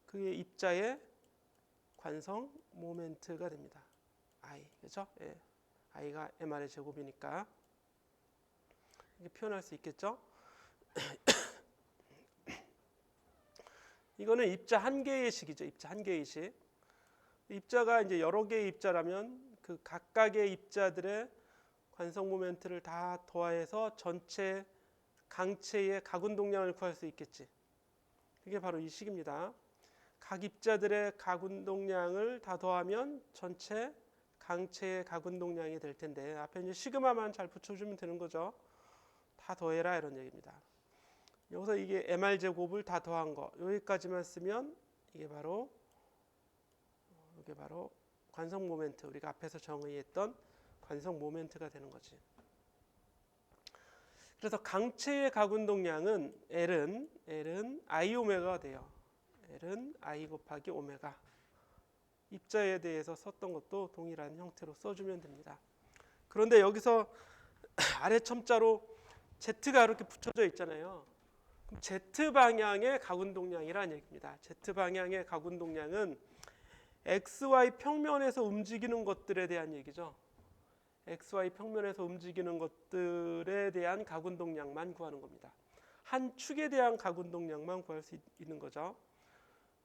그게 입자의 관성 모멘트가 됩니다. I 그렇죠? 예. I가 mr의 제곱이니까 이렇게 표현할 수 있겠죠? 이거는 입자 한 개의 식이죠. 입자 한 개의 식. 입자가 이제 여러 개의 입자라면 그 각각의 입자들의 관성 모멘트를 다 더해서 전체 강체의 가운동량을 구할 수 있겠지. 그게 바로 이 식입니다. 각 입자들의 가운동량을 다 더하면 전체 강체의 가운동량이 될 텐데 앞에 이제 시그마만 잘 붙여주면 되는 거죠. 다 더해라 이런 얘기입니다. 여기서 이게 mr 제곱을 다 더한 거 여기까지만 쓰면 이게 바로 관성 모멘트 우리가 앞에서 정의했던 관성 모멘트가 되는 거지. 그래서 강체의 가운동량은 L은 I 오메가가 돼요. L은 I 곱하기 오메가. 입자에 대해서 썼던 것도 동일한 형태로 써주면 됩니다. 그런데 여기서 아래 첨자로 Z가 이렇게 붙여져 있잖아요. 그럼 Z 방향의 가운동량이라는 얘기입니다. Z 방향의 가운동량은 XY 평면에서 움직이는 것들에 대한 얘기죠. XY 평면에서 움직이는 것들에 대한 가운동량만 구하는 겁니다. 한 축에 대한 가운동량만 구할 수 있는 거죠.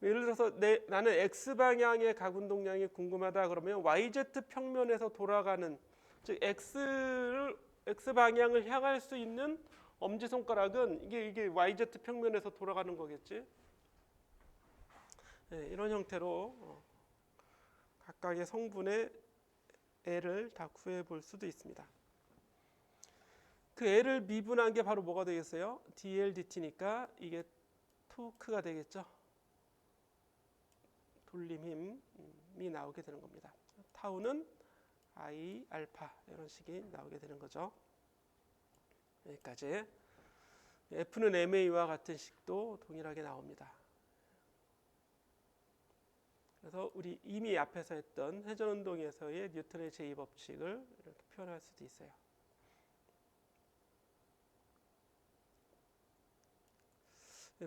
예를 들어서 나는 X방향의 가운동량이 궁금하다 그러면 YZ 평면에서 돌아가는 즉 X방향을 향할 수 있는 엄지손가락은 이게 YZ 평면에서 돌아가는 거겠지. 네, 이런 형태로 각각의 성분의 L을 다 구해 볼 수도 있습니다. 그 L을 미분한 게 바로 뭐가 되겠어요? dl dt니까 이게 토크가 되겠죠. 돌림 힘이 나오게 되는 겁니다. 타우는 I 알파 이런 식이 나오게 되는 거죠. 여기까지. F는 MA와 같은 식도 동일하게 나옵니다. 그래서 우리 이미 앞에서 했던 회전운동에서의 뉴턴의 제2법칙을 이렇게 표현할 수도 있어요.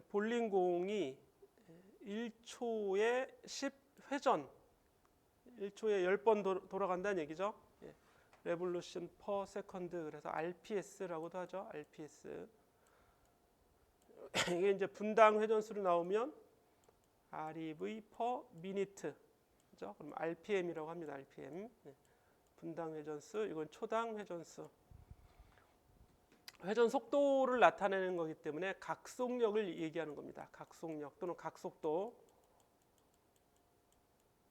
볼링공이 1초에 10회전 1초에 10번 돌아간다는 얘기죠. 레볼루션 퍼 세컨드 그래서 RPS라고도 하죠. RPS. 이게 이제 분당 회전수로 나오면 REV per minute. 그죠? 그럼 RPM이라고 합니다. RPM. 분당 회전수, 이건 초당 회전수. 회전 속도를 나타내는 거기 때문에 각속력을 얘기하는 겁니다. 각속력 또는 각속도.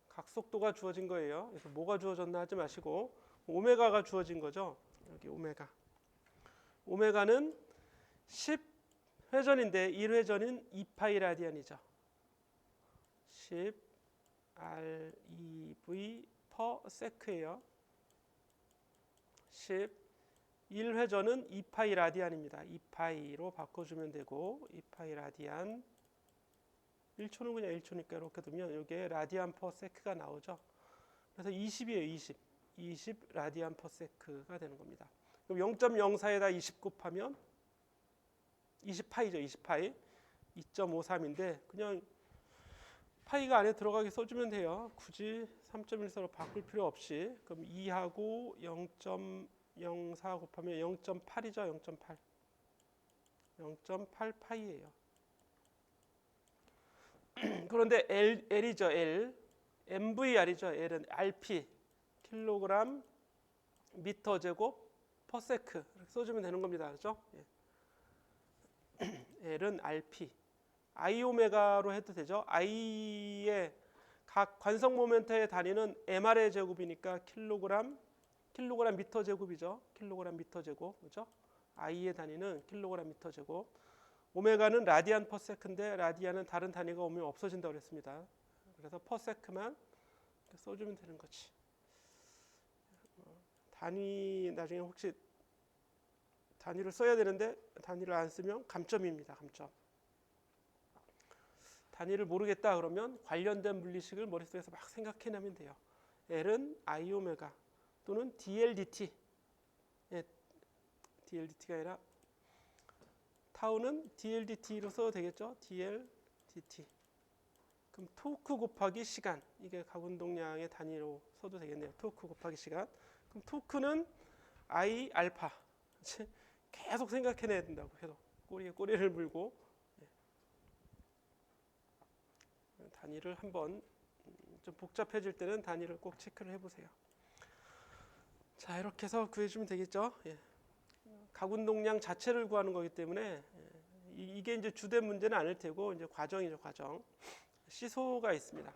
각속도가 주어진 거예요. 그래서 뭐가 주어졌나 하지 마시고 오메가가 주어진 거죠. 여기 오메가. 오메가는 10회전인데 1회전은 2파이 라디안이죠. 10 REV per sec예요. 10 1회전은 2파이 라디안입니다. 2파이로 바꿔주면 되고 2파이 라디안 1초는 그냥 1초니까 이렇게 두면 이게 라디안 퍼 세크가 나오죠. 그래서 20이에요. 20 라디안 퍼 세크가 되는 겁니다. 그럼 0.04에다 20 곱하면 20파이죠. 20파이 2.53인데 그냥 파이가 안에 들어가게 써주면 돼요. 굳이 3.14로 바꿀 필요 없이. 그럼 2하고 0.04 곱하면 0.8이죠. 0.8. 0.8파이예요. 그런데 L이죠. L. MVR이죠. L은 RP. 킬로그램 미터 제곱 퍼 세크. 이렇게 써주면 되는 겁니다. 그렇죠? L은 RP. I 오메가로 해도 되죠. I의 각 관성 모멘트의 단위는 mr의 제곱이니까 킬로그램 미터 제곱이죠. 킬로그램 미터 제곱. 그렇죠? I의 단위는 킬로그램 미터 제곱. 오메가는 라디안 퍼 세크인데 라디안은 다른 단위가 오면 없어진다고 그랬습니다. 그래서 퍼 세크만 써주면 되는 거지. 단위 나중에 혹시 단위를 써야 되는데 단위를 안 쓰면 감점입니다. 감점. 단위를 모르겠다 그러면 관련된 물리식을 머릿속에서 막 생각해내면 돼요. L은 I 오메가 또는 dl dt. 예, dl dt가 아니라 타우는 dl dt로 써도 되겠죠? dl dt. 그럼 토크 곱하기 시간. 이게 가운동량의 단위로 써도 되겠네요. 토크 곱하기 시간. 그럼 토크는 I 알파. 계속 생각해내야 된다고. 계속 꼬리에 꼬리를 물고 단위를 한번 좀 복잡해질 때는 단위를 꼭 체크를 해보세요. 자, 이렇게 해서 구해주면 되겠죠. 예. 가운동량 자체를 구하는 거기 때문에 이게 이제 주된 문제는 아닐 테고 이제 과정이죠, 과정. 시소가 있습니다.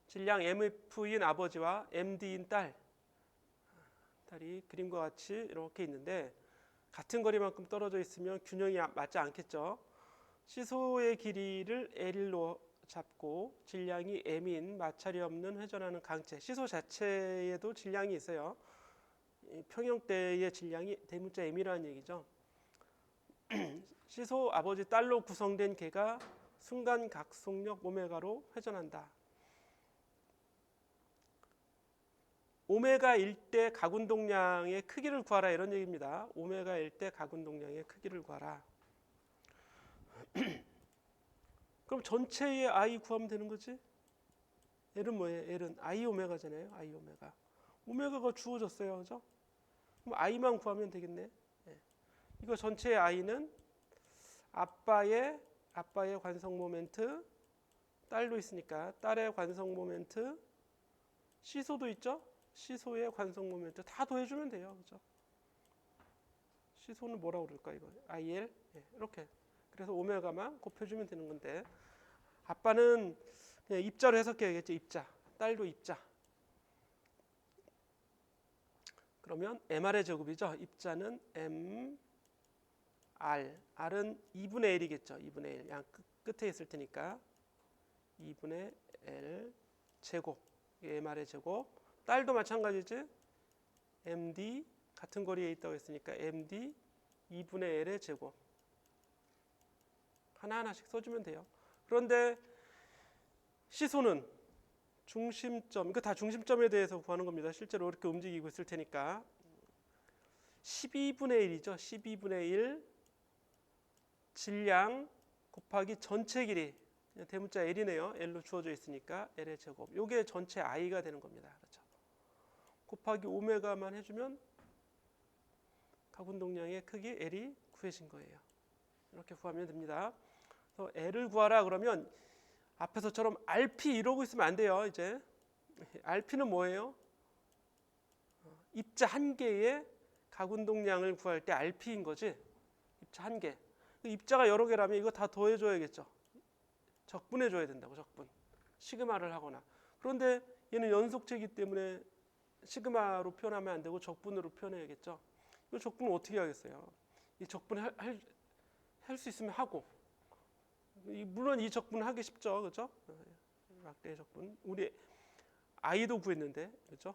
질량 MF인 아버지와 MD인 딸이 그림과 같이 이렇게 있는데 같은 거리만큼 떨어져 있으면 균형이 맞지 않겠죠. 시소의 길이를 L로 잡고 질량이 M인 마찰이 없는 회전하는 강체. 시소 자체에도 질량이 있어요. 평형대의 질량이 대문자 M이라는 얘기죠. 시소 아버지 딸로 구성된 개가 순간 각속력 오메가로 회전한다. 오메가 1대 가운동량의 크기를 구하라 이런 얘기입니다. 오메가 1대 가운동량의 크기를 구하라. 그럼 전체의 I 구하면 되는 거지? L은 뭐예요? L은 I 오메가잖아요. I 오메가. 오메가가 주어졌어요. 그죠? 그럼 I만 구하면 되겠네. 네. 이거 전체의 I는 아빠의 관성 모멘트, 딸도 있으니까 딸의 관성 모멘트, 시소도 있죠? 시소의 관성 모멘트 다 더해주면 돼요. 그죠? 시소는 뭐라고 그럴까 이거? IL? 네, 이렇게. 그래서 오메가만 곱해주면 되는 건데 아빠는 그냥 입자로 해석해야겠죠. 입자. 딸도 입자. 그러면 MR의 제곱이죠. 입자는 M, R은 2분의 L이겠죠. 2분의 L. 양 끝에 있을 테니까 2분의 L 제곱. MR의 제곱. 딸도 마찬가지지. MD 같은 거리에 있다고 했으니까 MD 2분의 L의 제곱. 하나하나씩 써주면 돼요. 그런데 시소는 중심점, 이거 다 중심점에 대해서 구하는 겁니다. 실제로 이렇게 움직이고 있을 테니까 12분의 1이죠. 12분의 1 질량 곱하기 전체 길이 대문자 L이네요. L로 주어져 있으니까 L의 제곱. 이게 전체 I가 되는 겁니다. 그렇죠? 곱하기 오메가만 해주면 가운동량의 크기 L이 구해진 거예요. 이렇게 구하면 됩니다. 그래서 L을 구하라 그러면 앞에서처럼 RP 이러고 있으면 안 돼요. 이제 RP는 뭐예요? 입자 한 개의 가운동량을 구할 때 RP인 거지. 입자 한 개. 입자가 여러 개라면 이거 다 더해줘야겠죠. 적분해줘야 된다고. 적분. 시그마를 하거나. 그런데 얘는 연속체이기 때문에 시그마로 표현하면 안 되고 적분으로 표현해야겠죠. 이 적분을 어떻게 하겠어요? 이 적분 할 수 있으면 하고. 물론 이 적분 하기 쉽죠, 그렇죠? 막대 적분. 우리 I도 구했는데, 그렇죠?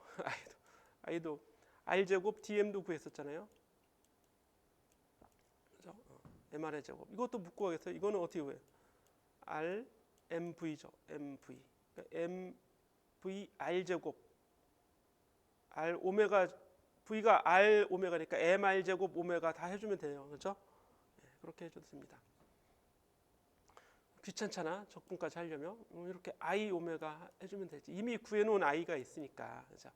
I도 R 제곱 DM도 구했었잖아요. 그렇죠? MR의 제곱. 이것도 묻고 가겠어요. 이거는 어떻게 구해요? R MV죠, MV. 그러니까 MV R 제곱. R 오메가 V가 R 오메가니까 MR 제곱 오메가 다 해주면 돼요, 그렇죠? 네, 그렇게 해줬습니다. 귀찮잖아. 적분까지 하려면 이렇게 I 오메가 해주면 되지. 이미 구해놓은 I가 있으니까. 그래서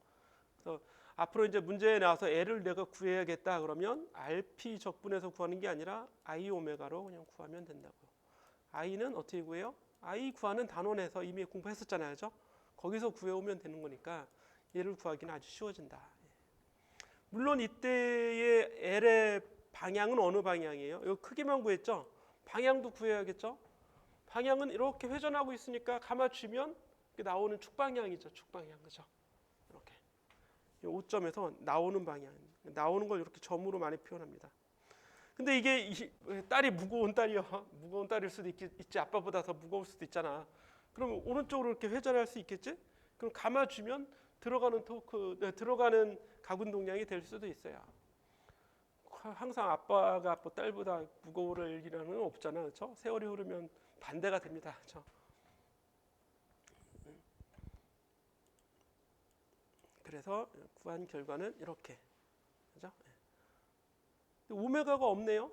앞으로 이제 문제에 나와서 L을 내가 구해야겠다 그러면 RP 적분해서 구하는 게 아니라 I 오메가로 그냥 구하면 된다고요. I는 어떻게 구해요? I 구하는 단원에서 이미 공부했었잖아요, 그죠? 거기서 구해오면 되는 거니까 얘를 구하기는 아주 쉬워진다. 물론 이때의 L의 방향은 어느 방향이에요? 이거 크기만 구했죠? 방향도 구해야겠죠? 방향은 이렇게 회전하고 있으니까 감아주면 나오는 축방향이죠. 축방향. 그죠? 이렇게. 이 5점에서 나오는 방향. 나오는 걸 이렇게 점으로 많이 표현합니다. 근데 이게 딸이 무거운 딸이요. 무거운 딸일 수도 있지. 아빠보다 더 무거울 수도 있잖아. 그럼 오른쪽으로 이렇게 회전할 수 있겠지? 그럼 감아주면 들어가는 가운동량이 될 수도 있어요. 항상 아빠가 딸보다 무거울 일이라는 건 없잖아. 그렇죠? 세월이 흐르면 반대가 됩니다. 그렇죠? 그래서 구한 결과는 이렇게, 그죠? 오메가가 없네요.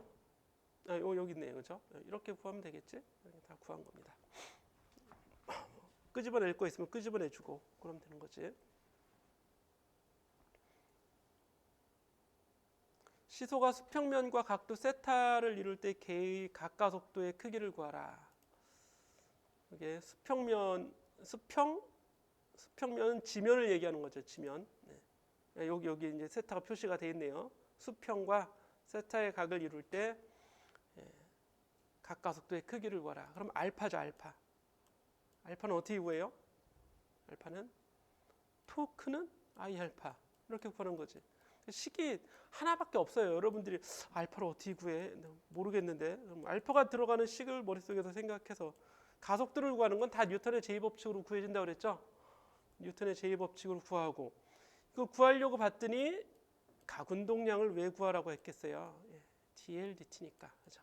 여기 있네요, 그죠? 이렇게 구하면 되겠지? 다 구한 겁니다. 끄집어낼 거 있으면 끄집어내주고 그러면 되는 거지. 시소가 수평면과 각도 세타를 이룰 때 개의 각가속도의 크기를 구하라. 이게 수평면은 지면을 얘기하는 거죠. 지면. 네. 여기 이제 세타가 표시가 되어 있네요. 수평과 세타의 각을 이룰 때 각가속도의 크기를 구하라. 그럼 알파죠, 알파. 알파는 어떻게 구해요? 알파는 토크는 I 알파 이렇게 구하는 거지. 식이 하나밖에 없어요. 여러분들이 알파를 어떻게 구해? 모르겠는데. 알파가 들어가는 식을 머릿속에서 생각해서 가속도를 구하는 건 다 뉴턴의 제2법칙으로 구해진다고 그랬죠. 뉴턴의 제2법칙으로 구하고 이거 구하려고 봤더니 각운동량을 왜 구하라고 했겠어요? dl dt니까. 그죠?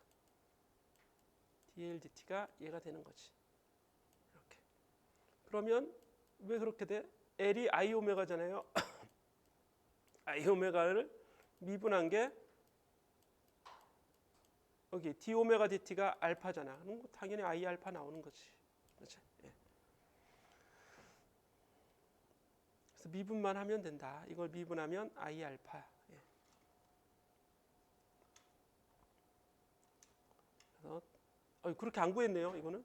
dl dt가 얘가 되는 거지. 이렇게. 그러면 왜 그렇게 돼? L이 I 오메가잖아요. I 오메가를 미분한 게 여기 d 오메가 dt가 알파잖아. 그럼 당연히 I 알파 나오는 거지. 그렇지? 그래서 미분만 하면 된다. 이걸 미분하면 I 알파. 그래서 그렇게 안 구했네요. 이거는.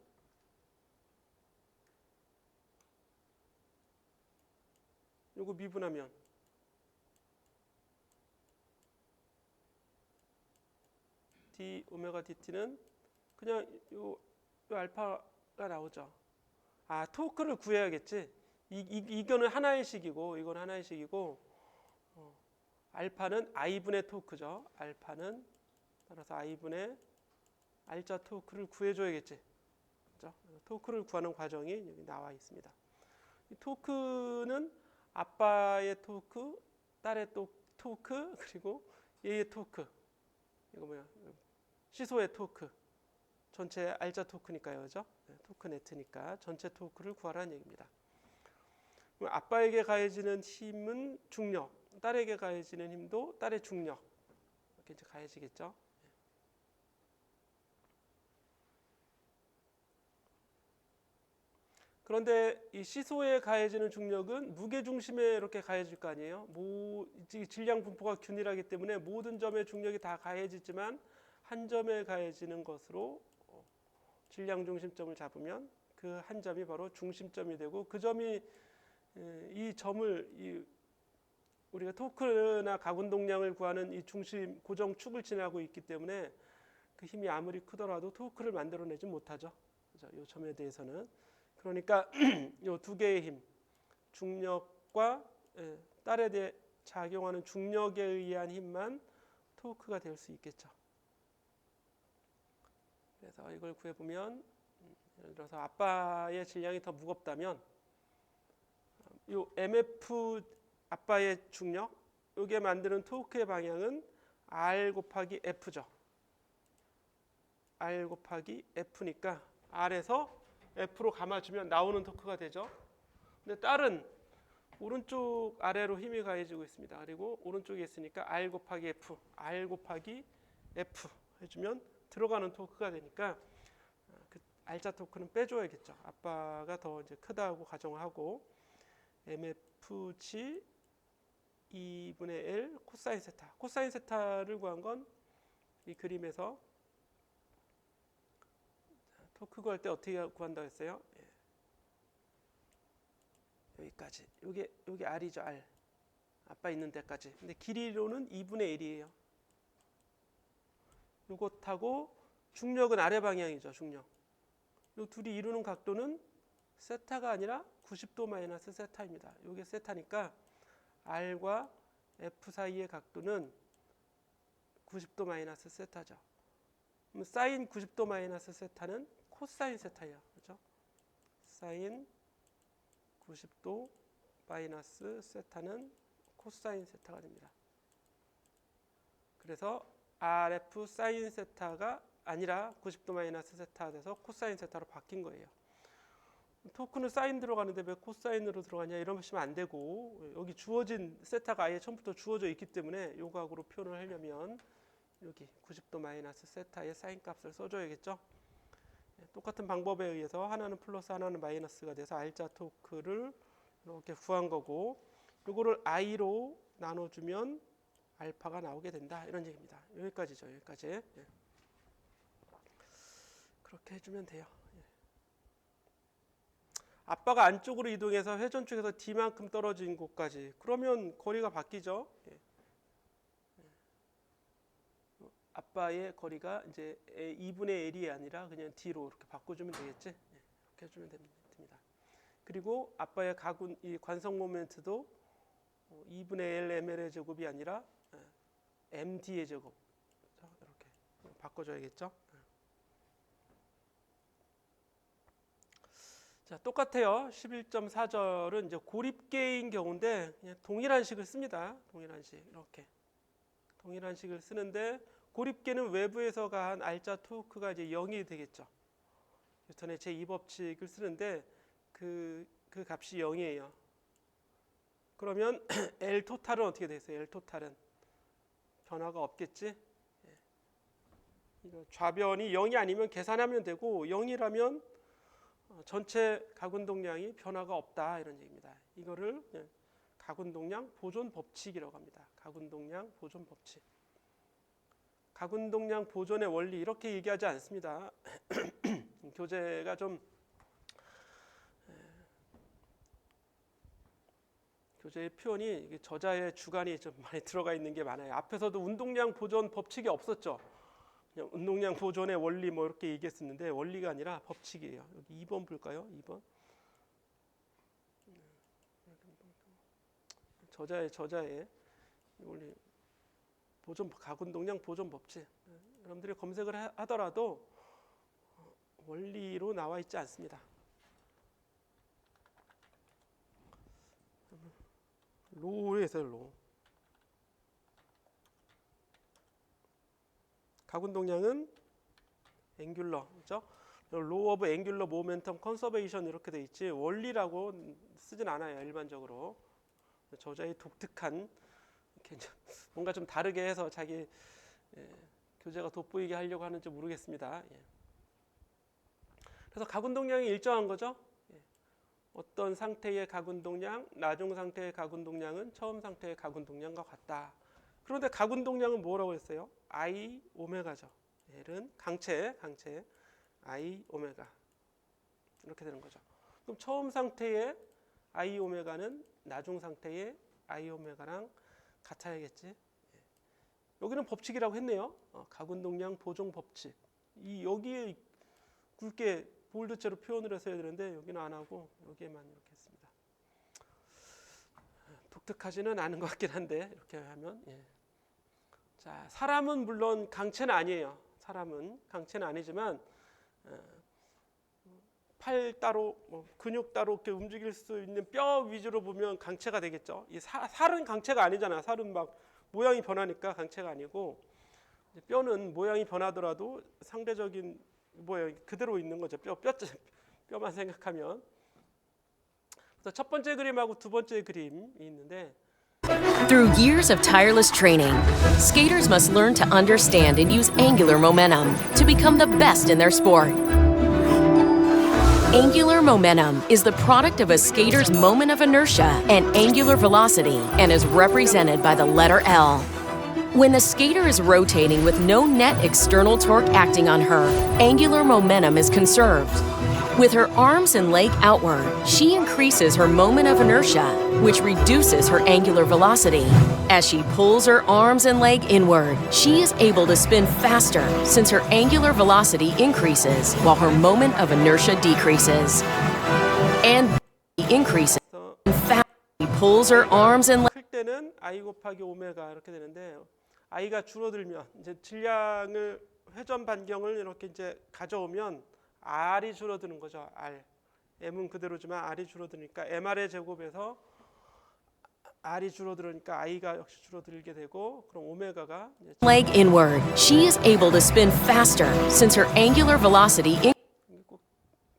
이거 미분하면 d 오메가 dt는 그냥 요 알파가 나오죠. 토크를 구해야겠지. 이거는 하나의 식이고 이건 하나의 식이고 알파는 i분의 토크죠. 알파는 따라서 i분의 알자 토크를 구해줘야겠지. 그렇죠? 토크를 구하는 과정이 여기 나와 있습니다. 이 토크는 아빠의 토크, 딸의 토크, 그리고 얘의 토크. 이거 뭐야? 시소의 토크. 전체 알자 토크니까요, 그죠? 토크 네트니까 전체 토크를 구하라는 얘기입니다. 그럼 아빠에게 가해지는 힘은 중력, 딸에게 가해지는 힘도 딸의 중력. 이렇게 이제 가해지겠죠. 그런데 이 시소에 가해지는 중력은 무게 중심에 이렇게 가해질 거 아니에요. 질량 분포가 균일하기 때문에 모든 점의 중력이 다 가해지지만 한 점에 가해지는 것으로 질량 중심점을 잡으면 그 한 점이 바로 중심점이 되고 그 점이 이 점을 우리가 토크나 각운동량을 구하는 이 중심 고정축을 지나고 있기 때문에 그 힘이 아무리 크더라도 토크를 만들어내지 못하죠. 그죠? 이 점에 대해서는. 그러니까 이 두 개의 힘, 중력과 딸에 대해 작용하는 중력에 의한 힘만 토크가 될 수 있겠죠. 그래서 이걸 구해보면 예를 들어서 아빠의 질량이 더 무겁다면 이 MF 아빠의 중력 이게 만드는 토크의 방향은 R 곱하기 F죠. R 곱하기 F니까 R에서 F로 감아주면 나오는 토크가 되죠. 근데 딸은 오른쪽 아래로 힘이 가해지고 있습니다. 그리고 오른쪽에 있으니까 R 곱하기 F, R 곱하기 F 해주면 들어가는 토크가 되니까 그 R자 토크는 빼줘야겠죠. 아빠가 더 이제 크다고 가정하고 MFG 2분의 L 코사인 세타. 코사인 세타를 구한 건 이 그림에서 토크 구할 때 어떻게 구한다고 했어요? 여기까지. 여기 R이죠, R. 아빠 있는 데까지. 근데 길이로는 2분의 1이에요. 이것하고 중력은 아래 방향이죠, 중력. 이 둘이 이루는 각도는 세타가 아니라 90도 마이너스 세타입니다. 이게 세타니까 R과 F 사이의 각도는 90도 마이너스 세타죠. 그럼 사인 90도 마이너스 세타는 코사인 세타예요. 그렇죠? 사인 90도 마이너스 세타는 코사인 세타가 됩니다. 그래서 RF 사인 세타가 아니라 90도 마이너스 세타가 돼서 코사인 세타로 바뀐 거예요. 토크는 사인 들어가는데 왜 코사인으로 들어가냐 이러시면 안 되고, 여기 주어진 세타가 아예 처음부터 주어져 있기 때문에 요 각으로 표현을 하려면 여기 90도 마이너스 세타의 사인 값을 써줘야겠죠. 똑같은 방법에 의해서 하나는 플러스 하나는 마이너스가 돼서 R자 토크를 이렇게 구한 거고, 이거를 I로 나눠주면 알파가 나오게 된다, 이런 얘기입니다. 여기까지죠. 여기까지. 예. 그렇게 해주면 돼요. 예. 아빠가 안쪽으로 이동해서 회전 쪽에서 D만큼 떨어진 곳까지, 그러면 거리가 바뀌죠. 예. 아빠의 거리가 이제 2분의 L이 아니라 그냥 D로 이렇게 바꿔주면 되겠지. 예. 이렇게 해주면 됩니다. 그리고 아빠의 이 관성 모멘트도 2분의 L ml의 제곱이 아니라 md의 제곱, 이렇게 바꿔줘야겠죠. 자, 똑같아요. 11.4절은 이제 고립계인 경우인데 그냥 동일한 식을 씁니다. 동일한 식, 이렇게 동일한 식을 쓰는데, 고립계는 외부에서 가한 R자 토크가 이제 0이 되겠죠. 뉴턴의 제2법칙을 쓰는데 그 값이 0이에요. 그러면 L 토탈은 어떻게 되겠어요? L 토탈은 변화가 없겠지. 좌변이 0이 아니면 계산하면 되고, 0이라면 전체 가운동량이 변화가 없다, 이런 얘기입니다. 이거를 가운동량 보존 법칙이라고 합니다. 가운동량 보존 법칙. 가운동량 보존의 원리, 이렇게 얘기하지 않습니다. 교재가 좀 교재의 표현이 저자의 주관이 좀 많이 들어가 있는 게 많아요. 앞에서도 운동량 보존 법칙이 없었죠. 그냥 운동량 보존의 원리 뭐 이렇게 얘기했었는데, 원리가 아니라 법칙이에요. 여기 2번 볼까요? 2번. 저자의 원리 보존, 가운동량 보존 법칙. 여러분들이 검색을 하더라도 원리로 나와 있지 않습니다. 로에서 로. 가운동량은 앵귤러, 그렇죠? 로 오브 앵귤러 모멘텀 컨서베이션 이렇게 돼 있지, 원리라고 쓰진 않아요, 일반적으로. 저자의 독특한, 뭔가 좀 다르게 해서 자기 교재가 돋보이게 하려고 하는지 모르겠습니다. 예. 그래서 가운동량이 일정한 거죠. 어떤 상태의 가운동량, 나중 상태의 가운동량은 처음 상태의 가운동량과 같다. 그런데 가운동량은 뭐라고 했어요? I 오메가죠. L은 강체 I 오메가, 이렇게 되는 거죠. 그럼 처음 상태의 I 오메가는 나중 상태의 I 오메가랑 같아야겠지. 여기는 법칙이라고 했네요. 가운동량 보존 법칙. 여기에 굵게 볼드체로 표현을 해서 해야 되는데 여기는 안 하고 여기에만 이렇게 했습니다. 독특하지는 않은 것 같긴 한데 이렇게 하면. 예. 자, 사람은 물론 강체는 아니에요. 사람은 강체는 아니지만 팔 따로, 근육 따로 이렇게 움직일 수 있는 뼈 위주로 보면 강체가 되겠죠. 이 살은 강체가 아니잖아. 살은 막 모양이 변하니까 강체가 아니고, 뼈는 모양이 변하더라도 상대적인 모양이 그대로 있는 거죠. 뼈만 생각하면. 그래서 첫 번째 그림하고 두 번째 그림이 있는데, Through years of tireless training, skaters must learn to understand and use angular momentum to become the best in their sport. Angular momentum is the product of a skater's moment of inertia and angular velocity and is represented by the letter L. When the skater is rotating with no net external torque acting on her, angular momentum is conserved. With her arms and leg outward, she increases her moment of inertia, which reduces her angular velocity. As she pulls her arms and leg inward, she is able to spin faster since her angular velocity increases while her moment of inertia decreases. And increases fast. She pulls her arms and leg. 클 때는 I 곱하기 오메가 이렇게 되는데, I가 줄어들면 이제 질량을 회전 반경을 이렇게 이제 가져오면 R이 줄어드는 거죠. R. M은 그대로지만 R이 줄어드니까 MR의 제곱에서 R이 줄어들으니까 I가 역시 줄어들게 되고, 그럼 오메가가 leg inward. She is able to spin faster since her angular velocity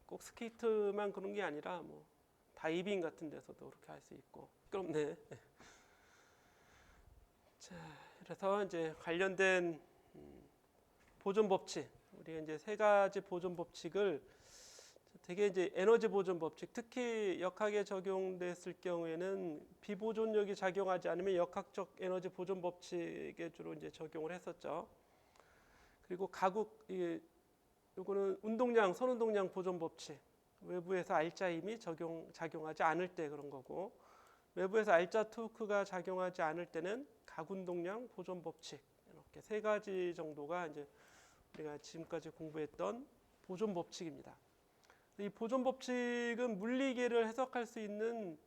꼭 꼭 스케이트만 그런 게 아니라 뭐 다이빙 같은 데서도 그렇게 할 수 있고. 시끄럽네. 자, 그래서 이제 관련된 보존 법칙, 우리가 이제 세 가지 보존 법칙을 되게 이제 에너지 보존 법칙, 특히 역학에 적용됐을 경우에는 비보존력이 작용하지 않으면 역학적 에너지 보존 법칙에 주로 이제 적용을 했었죠. 그리고 가국, 요거는 운동량, 선운동량 보존 법칙, 외부에서 알짜 힘이 작용하지 않을 때 그런 거고, 외부에서 알짜 토크가 작용하지 않을 때는 가군동량 보존 법칙, 이렇게 세 가지 정도가 이제 우리가 지금까지 공부했던 보존 법칙입니다. 이 보존 법칙은 물리계를 해석할 수 있는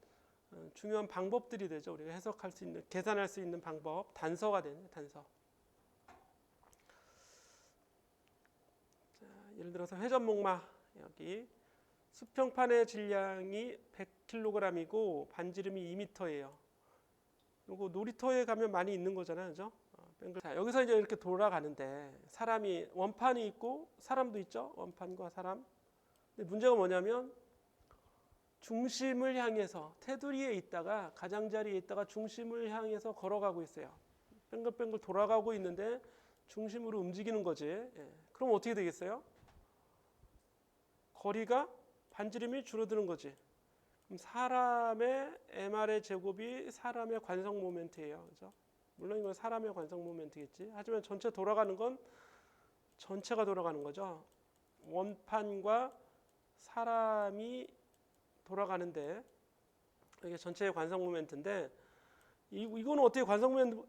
중요한 방법들이 되죠. 우리가 해석할 수 있는, 계산할 수 있는 방법, 단서가 되는 단서. 자, 예를 들어서 회전목마, 여기 수평판의 질량이 100kg이고 반지름이 2m예요. 요거 놀이터에 가면 많이 있는 거잖아요, 그죠? 자, 여기서 이제 이렇게 돌아가는데 사람이 원판이 있고 사람도 있죠, 원판과 사람. 근데 문제가 뭐냐면 중심을 향해서 테두리에 있다가 가장자리에 있다가 중심을 향해서 걸어가고 있어요. 뱅글뱅글 돌아가고 있는데 중심으로 움직이는 거지. 예. 그럼 어떻게 되겠어요? 거리가 반지름이 줄어드는 거지. 그럼 사람의 MR의 제곱이 사람의 관성 모멘트예요, 그죠? 물론 이건 사람의 관성 모멘트겠지. 하지만 전체 돌아가는 건 전체가 돌아가는 거죠. 원판과 사람이 돌아가는데 이게 전체의 관성 모멘트인데 이거는 어떻게 관성 모멘트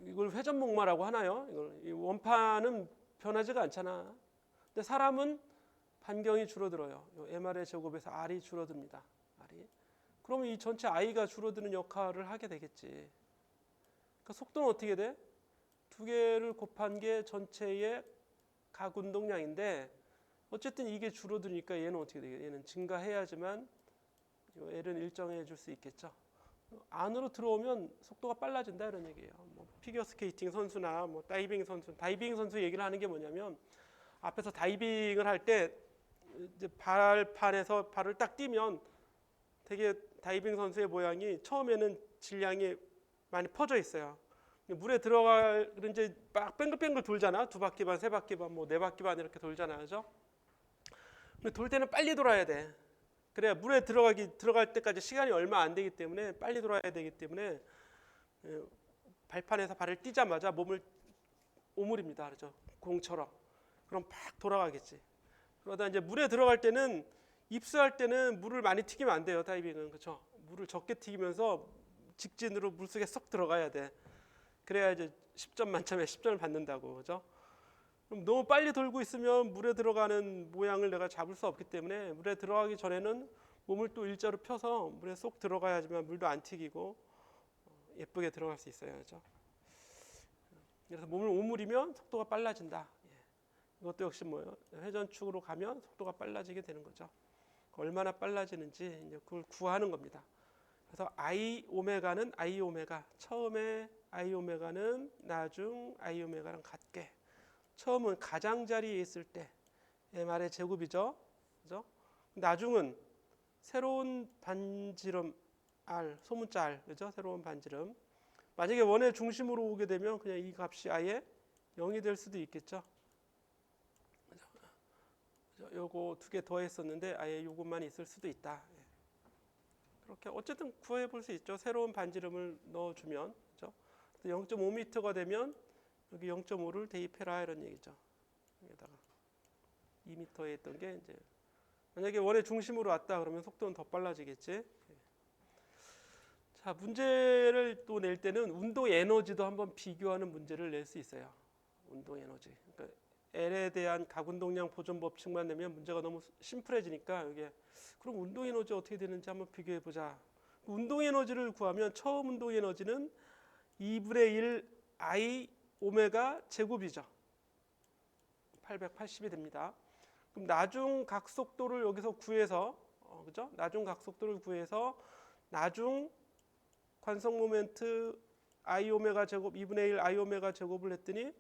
이걸 회전목마라고 하나요? 이 원판은 변하지가 않잖아. 근데 사람은 반경이 줄어들어요. MR의 제곱에서 R이 줄어듭니다. R이. 그러면 이 전체 I가 줄어드는 역할을 하게 되겠지. 그러니까 속도는 어떻게 돼? 두 개를 곱한 게 전체의 각 운동량인데 어쨌든 이게 줄어드니까 얘는 어떻게 되겠어요? 얘는 증가해야지만 L은 일정해 줄 수 있겠죠. 안으로 들어오면 속도가 빨라진다 이런 얘기예요. 뭐 피겨스케이팅 선수나 뭐 다이빙 선수 얘기를 하는 게 뭐냐면 앞에서 다이빙을 할 때 이제 발판에서 발을 딱 띄면 되게 다이빙 선수의 모양이 처음에는 질량이 많이 퍼져 있어요. 물에 들어갈 이제 막 뱅글뱅글 돌잖아. 2바퀴 반, 3바퀴 반, 뭐 4바퀴 반 이렇게 돌잖아, 그죠? 근데 돌 때는 빨리 돌아야 돼. 그래야 물에 들어갈 때까지 시간이 얼마 안 되기 때문에 빨리 돌아야 되기 때문에 발판에서 발을 띄자마자 몸을 오므립니다, 그렇죠? 공처럼. 그럼 팍 돌아가겠지. 그러다 이제 물에 들어갈 때는 입수할 때는 물을 많이 튀기면 안 돼요, 다이빙은. 그렇죠? 물을 적게 튀기면서 직진으로 물속에 쏙 들어가야 돼. 그래야 이제 10점 만점에 10점을 받는다고. 그렇죠? 그럼 너무 빨리 돌고 있으면 물에 들어가는 모양을 내가 잡을 수 없기 때문에 물에 들어가기 전에는 몸을 또 일자로 펴서 물에 쏙 들어가야지만 물도 안 튀기고 예쁘게 들어갈 수 있어요. 그렇죠? 그래서 몸을 오므리면 속도가 빨라진다. 이것도 역시 뭐예요? 회전축으로 가면 속도가 빨라지게 되는 거죠. 얼마나 빨라지는지 이제 그걸 구하는 겁니다. 그래서 I 오메가는 I 오메가, 처음에 I 오메가는 나중 I 오메가랑 같게. 처음은 가장자리에 있을 때 MR의 제곱이죠. 그죠? 나중은 새로운 반지름 R, 소문자 R, 그죠? 새로운 반지름. 만약에 원의 중심으로 오게 되면 그냥 이 값이 아예 0이 될 수도 있겠죠. 요거 2개 더했었는데 아예 요것만 있을 수도 있다. 그렇게 어쨌든 구해 볼 수 있죠. 새로운 반지름을 넣어주면, 그렇죠? 0.5m가 되면 여기 0.5를 대입해라 이런 얘기죠. 여기다가 2m에 있던 게 이제 만약에 원의 중심으로 왔다 그러면 속도는 더 빨라지겠지. 자, 문제를 또 낼 때는 운동 에너지도 한번 비교하는 문제를 낼 수 있어요. 운동 에너지. 그러니까 L에 대한 각운동량 보존 법칙만 내면 문제가 너무 심플해지니까 이게 그럼 운동 에너지 어떻게 되는지 한번 비교해 보자. 운동 에너지를 구하면 처음 운동 에너지는 2분의 1 I 오메가 제곱이죠. 880이 됩니다. 그럼 나중 각속도를 여기서 구해서 그죠? 나중 각속도를 구해서 나중 관성 모멘트 I 오메가 제곱 2분의 1 I 오메가 제곱을 했더니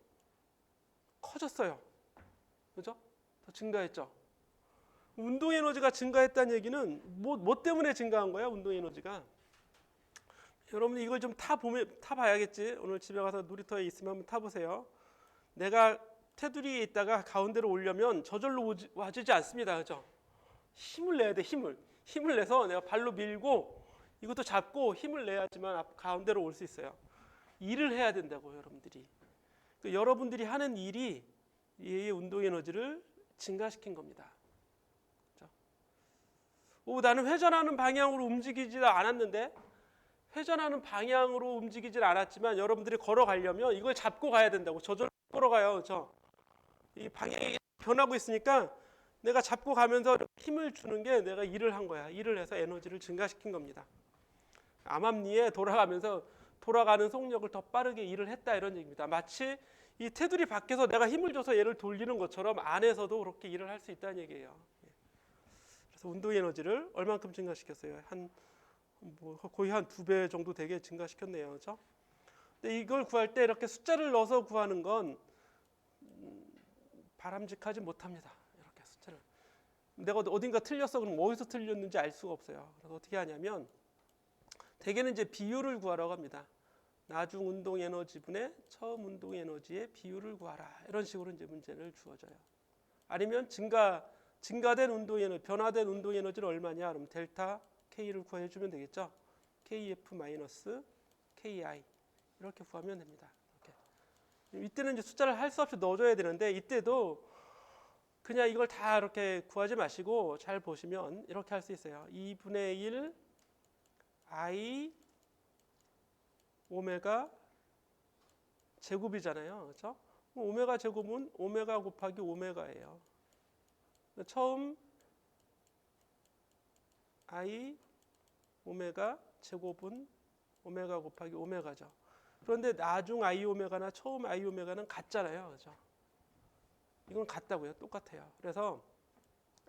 커졌어요. 그죠? 더 증가했죠. 운동 에너지가 증가했다는 얘기는 뭐 때문에 증가한 거야? 운동 에너지가. 여러분 이걸 좀 타봐야겠지. 오늘 집에 가서 놀이터에 있으면 한번 타보세요. 내가 테두리에 있다가 가운데로 오려면 저절로 와지지 않습니다. 그렇죠? 힘을 내야 돼. 힘을 내서 내가 발로 밀고 이것도 잡고 힘을 내야지만 가운데로 올 수 있어요. 일을 해야 된다고 여러분들이. 여러분들이 하는 일이 이 운동 에너지를 증가시킨 겁니다. 그렇죠? 나는 회전하는 방향으로 움직이지 않았는데, 회전하는 방향으로 움직이질 않았지만 여러분들이 걸어가려면 이걸 잡고 가야 된다고. 저절로 걸어가요. 그렇죠? 이 방향이 변하고 있으니까 내가 잡고 가면서 힘을 주는 게 내가 일을 한 거야. 일을 해서 에너지를 증가시킨 겁니다. 암암리에 돌아가면서 돌아가는 속력을 더 빠르게 일을 했다 이런 얘기입니다. 마치 이 테두리 밖에서 내가 힘을 줘서 얘를 돌리는 것처럼 안에서도 그렇게 일을 할 수 있다는 얘기예요. 그래서 운동 에너지를 얼만큼 증가시켰어요? 거의 한 2배 정도 되게 증가시켰네요. 그렇죠? 근데 이걸 구할 때 이렇게 숫자를 넣어서 구하는 건 바람직하지 못합니다. 이렇게 숫자를. 내가 어딘가 틀렸어 그럼 어디서 틀렸는지 알 수가 없어요. 그래서 어떻게 하냐면 대개는 이제 비율을 구하라고 합니다. 나중 운동 에너지분의 처음 운동 에너지의 비율을 구하라. 이런 식으로 이제 문제를 주어져요. 아니면 증가된 운동 에너지, 변화된 운동 에너지는 얼마냐? 그럼 델타 K를 구해 주면 되겠죠. KF-KI 이렇게 구하면 됩니다. 이렇게. 이때는 이제 숫자를 할 수 없이 넣어줘야 되는데 이때도 그냥 이걸 다 이렇게 구하지 마시고 잘 보시면 이렇게 할 수 있어요. 2분의 1 I 오메가 제곱이잖아요. 그렇죠? 오메가 제곱은 오메가 곱하기 오메가예요. 처음 I 오메가 제곱은 오메가 곱하기 오메가죠. 그런데 나중 I 오메가나 처음 I 오메가는 같잖아요. 그렇죠? 이건 같다고요. 똑같아요. 그래서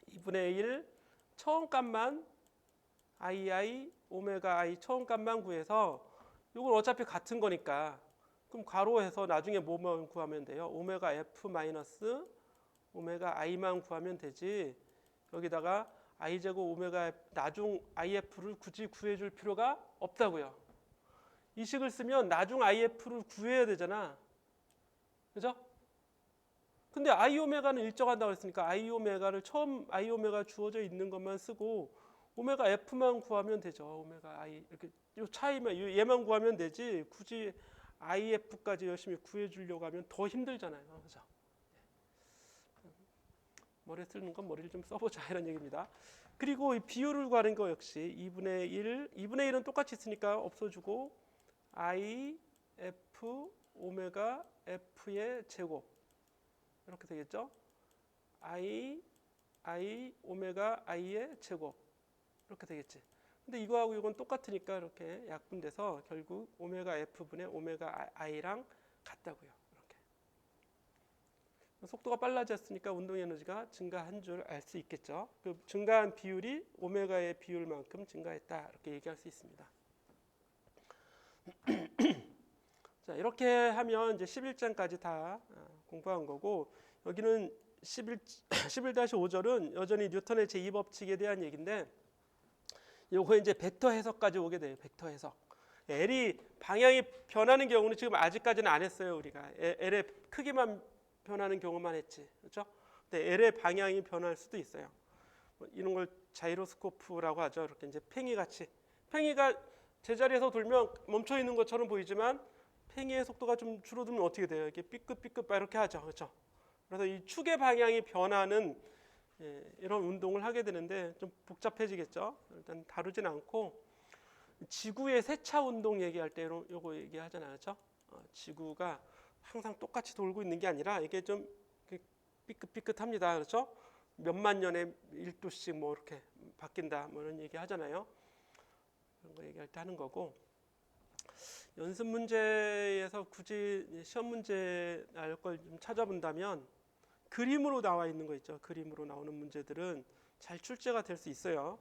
2분의 1 처음 값만 II 오메가 I 처음 값만 구해서 이건 어차피 같은 거니까 그럼 괄호해서 나중에 뭐만 구하면 돼요? 오메가 F 마이너스 오메가 I만 구하면 되지 여기다가 I 제곱 오메가 F, 나중 IF를 굳이 구해줄 필요가 없다고요. 이 식을 쓰면 나중 IF를 구해야 되잖아. 그죠? 근데 I 오메가는 일정한다고 했으니까 I 오메가를 처음 I 오메가 주어져 있는 것만 쓰고 오메가 F만 구하면 되죠. 오메가 I 이렇게 이 차이만 얘만 구하면 되지 굳이 IF까지 열심히 구해주려고 하면 더 힘들잖아요. 그죠? 머리 쓰는 건 머리를 좀 써보자 이런 얘기입니다. 그리고 이 비율을 구하는 거 역시 2분의 1은 똑같이 있으니까 없어지고 I, F, 오메가 F의 제곱 이렇게 되겠죠? I, 오메가 I의 제곱 이렇게 되겠지. 근데 이거하고 이건 똑같으니까 이렇게 약분돼서 결국 오메가 F분의 오메가 I랑 같다고요. 이렇게. 속도가 빨라졌으니까 운동 에너지가 증가한 줄 알 수 있겠죠. 그 증가한 비율이 오메가의 비율만큼 증가했다. 이렇게 얘기할 수 있습니다. 자, 이렇게 하면 이제 11장까지 다 공부한 거고 여기는 11-5절은 여전히 뉴턴의 제2법칙에 대한 얘기인데 요거 이제 벡터 해석까지 오게 돼요. 벡터 해석. L이 방향이 변하는 경우는 지금 아직까지는 안 했어요. 우리가 L의 크기만 변하는 경우만 했지. 그렇죠? 근데 L의 방향이 변할 수도 있어요. 이런 걸 자이로스코프라고 하죠. 이렇게 이제 팽이같이. 팽이가 제자리에서 돌면 멈춰 있는 것처럼 보이지만 팽이의 속도가 좀 줄어들면 어떻게 돼요? 이렇게 삐끗삐끗 이렇게 하죠. 그렇죠? 그래서 이 축의 방향이 변하는 이런 운동을 하게 되는데 좀 복잡해지겠죠. 일단 다루진 않고 지구의 세차 운동 얘기할 때 요거 얘기하잖아요. 그렇죠? 지구가 항상 똑같이 돌고 있는 게 아니라 이게 좀 삐끗삐끗합니다. 그렇죠? 몇만 년에 1도씩 뭐 이렇게 바뀐다 뭐 이런 얘기 하잖아요. 그런 거 얘기할 때 하는 거고 연습 문제에서 굳이 시험 문제 알 걸 좀 찾아본다면 그림으로 나와 있는 거 있죠. 그림으로 나오는 문제들은 잘 출제가 될 수 있어요.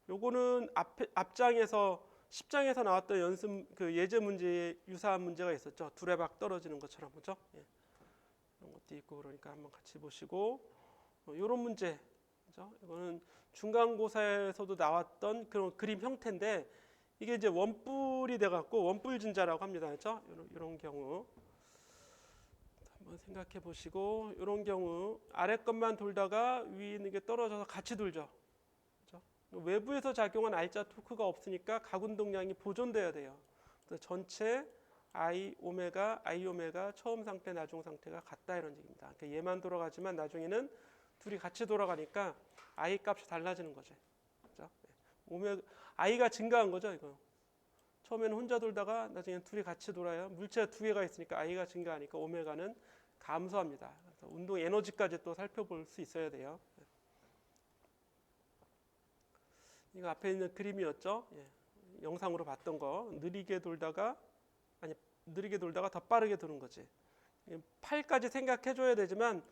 요거는 앞장에서 10장에서 나왔던 연습 그 예제 문제에 유사한 문제가 있었죠. 두레박 떨어지는 것처럼 그죠? 예. 그런 것도 있고 그러니까 한번 같이 보시고 이런 문제, 그죠? 이거는 중간고사에서도 나왔던 그런 그림 형태인데 이게 이제 원뿔이 돼갖고 원뿔 진자라고 합니다, 그렇죠? 이런 경우 한번 생각해 보시고, 이런 경우 아래 것만 돌다가 위에 있는 게 떨어져서 같이 돌죠. 그렇죠? 외부에서 작용한 R자 토크가 없으니까 각 운동량이 보존돼야 돼요. 그래서 전체 I 오메가 처음 상태, 나중 상태가 같다 이런 얘기입니다. 그러니까 얘만 돌아가지만 나중에는 둘이 같이 돌아가니까 I 값이 달라지는 거죠. 그렇죠? I가 증가한 거죠, 이거. 처음에는 혼자 돌다가 나중에는 둘이 같이 돌아요. 물체가 두 개가 있으니까 I가 증가하니까 오메가는 감소합니다. 그래서 운동 에너지까지 또 살펴볼 수 있어야 돼요. 이거 앞에 있는 그림이었죠. 영상으로 봤던 거. 느리게 돌다가 더 빠르게 도는 거지. 팔까지 생각해 줘야 되지만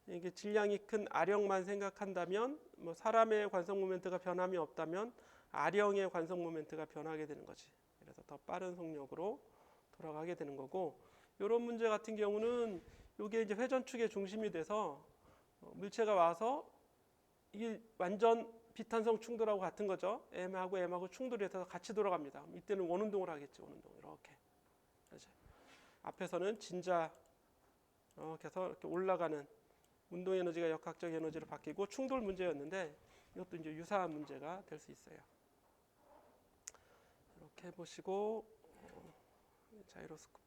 이게 질량이 큰 R형만 생각한다면 뭐 사람의 관성 모멘트가 변함이 없다면 R형의 관성 모멘트가 변하게 되는 거지. 그래서 더 빠른 속력으로 돌아가게 되는 거고, 이런 문제 같은 경우는 이게 이제 회전축의 중심이 돼서 물체가 와서 이게 완전 비탄성 충돌하고 같은 거죠. M하고 충돌이 돼서 같이 돌아갑니다. 이때는 원운동을 하겠죠. 원운동 이렇게. 그렇죠? 앞에서는 진자 이렇게 해서 이렇게 올라가는 운동 에너지가 역학적 에너지로 바뀌고 충돌 문제였는데 이것도 이제 유사한 문제가 될 수 있어요. 이렇게 해보시고 자이로스코프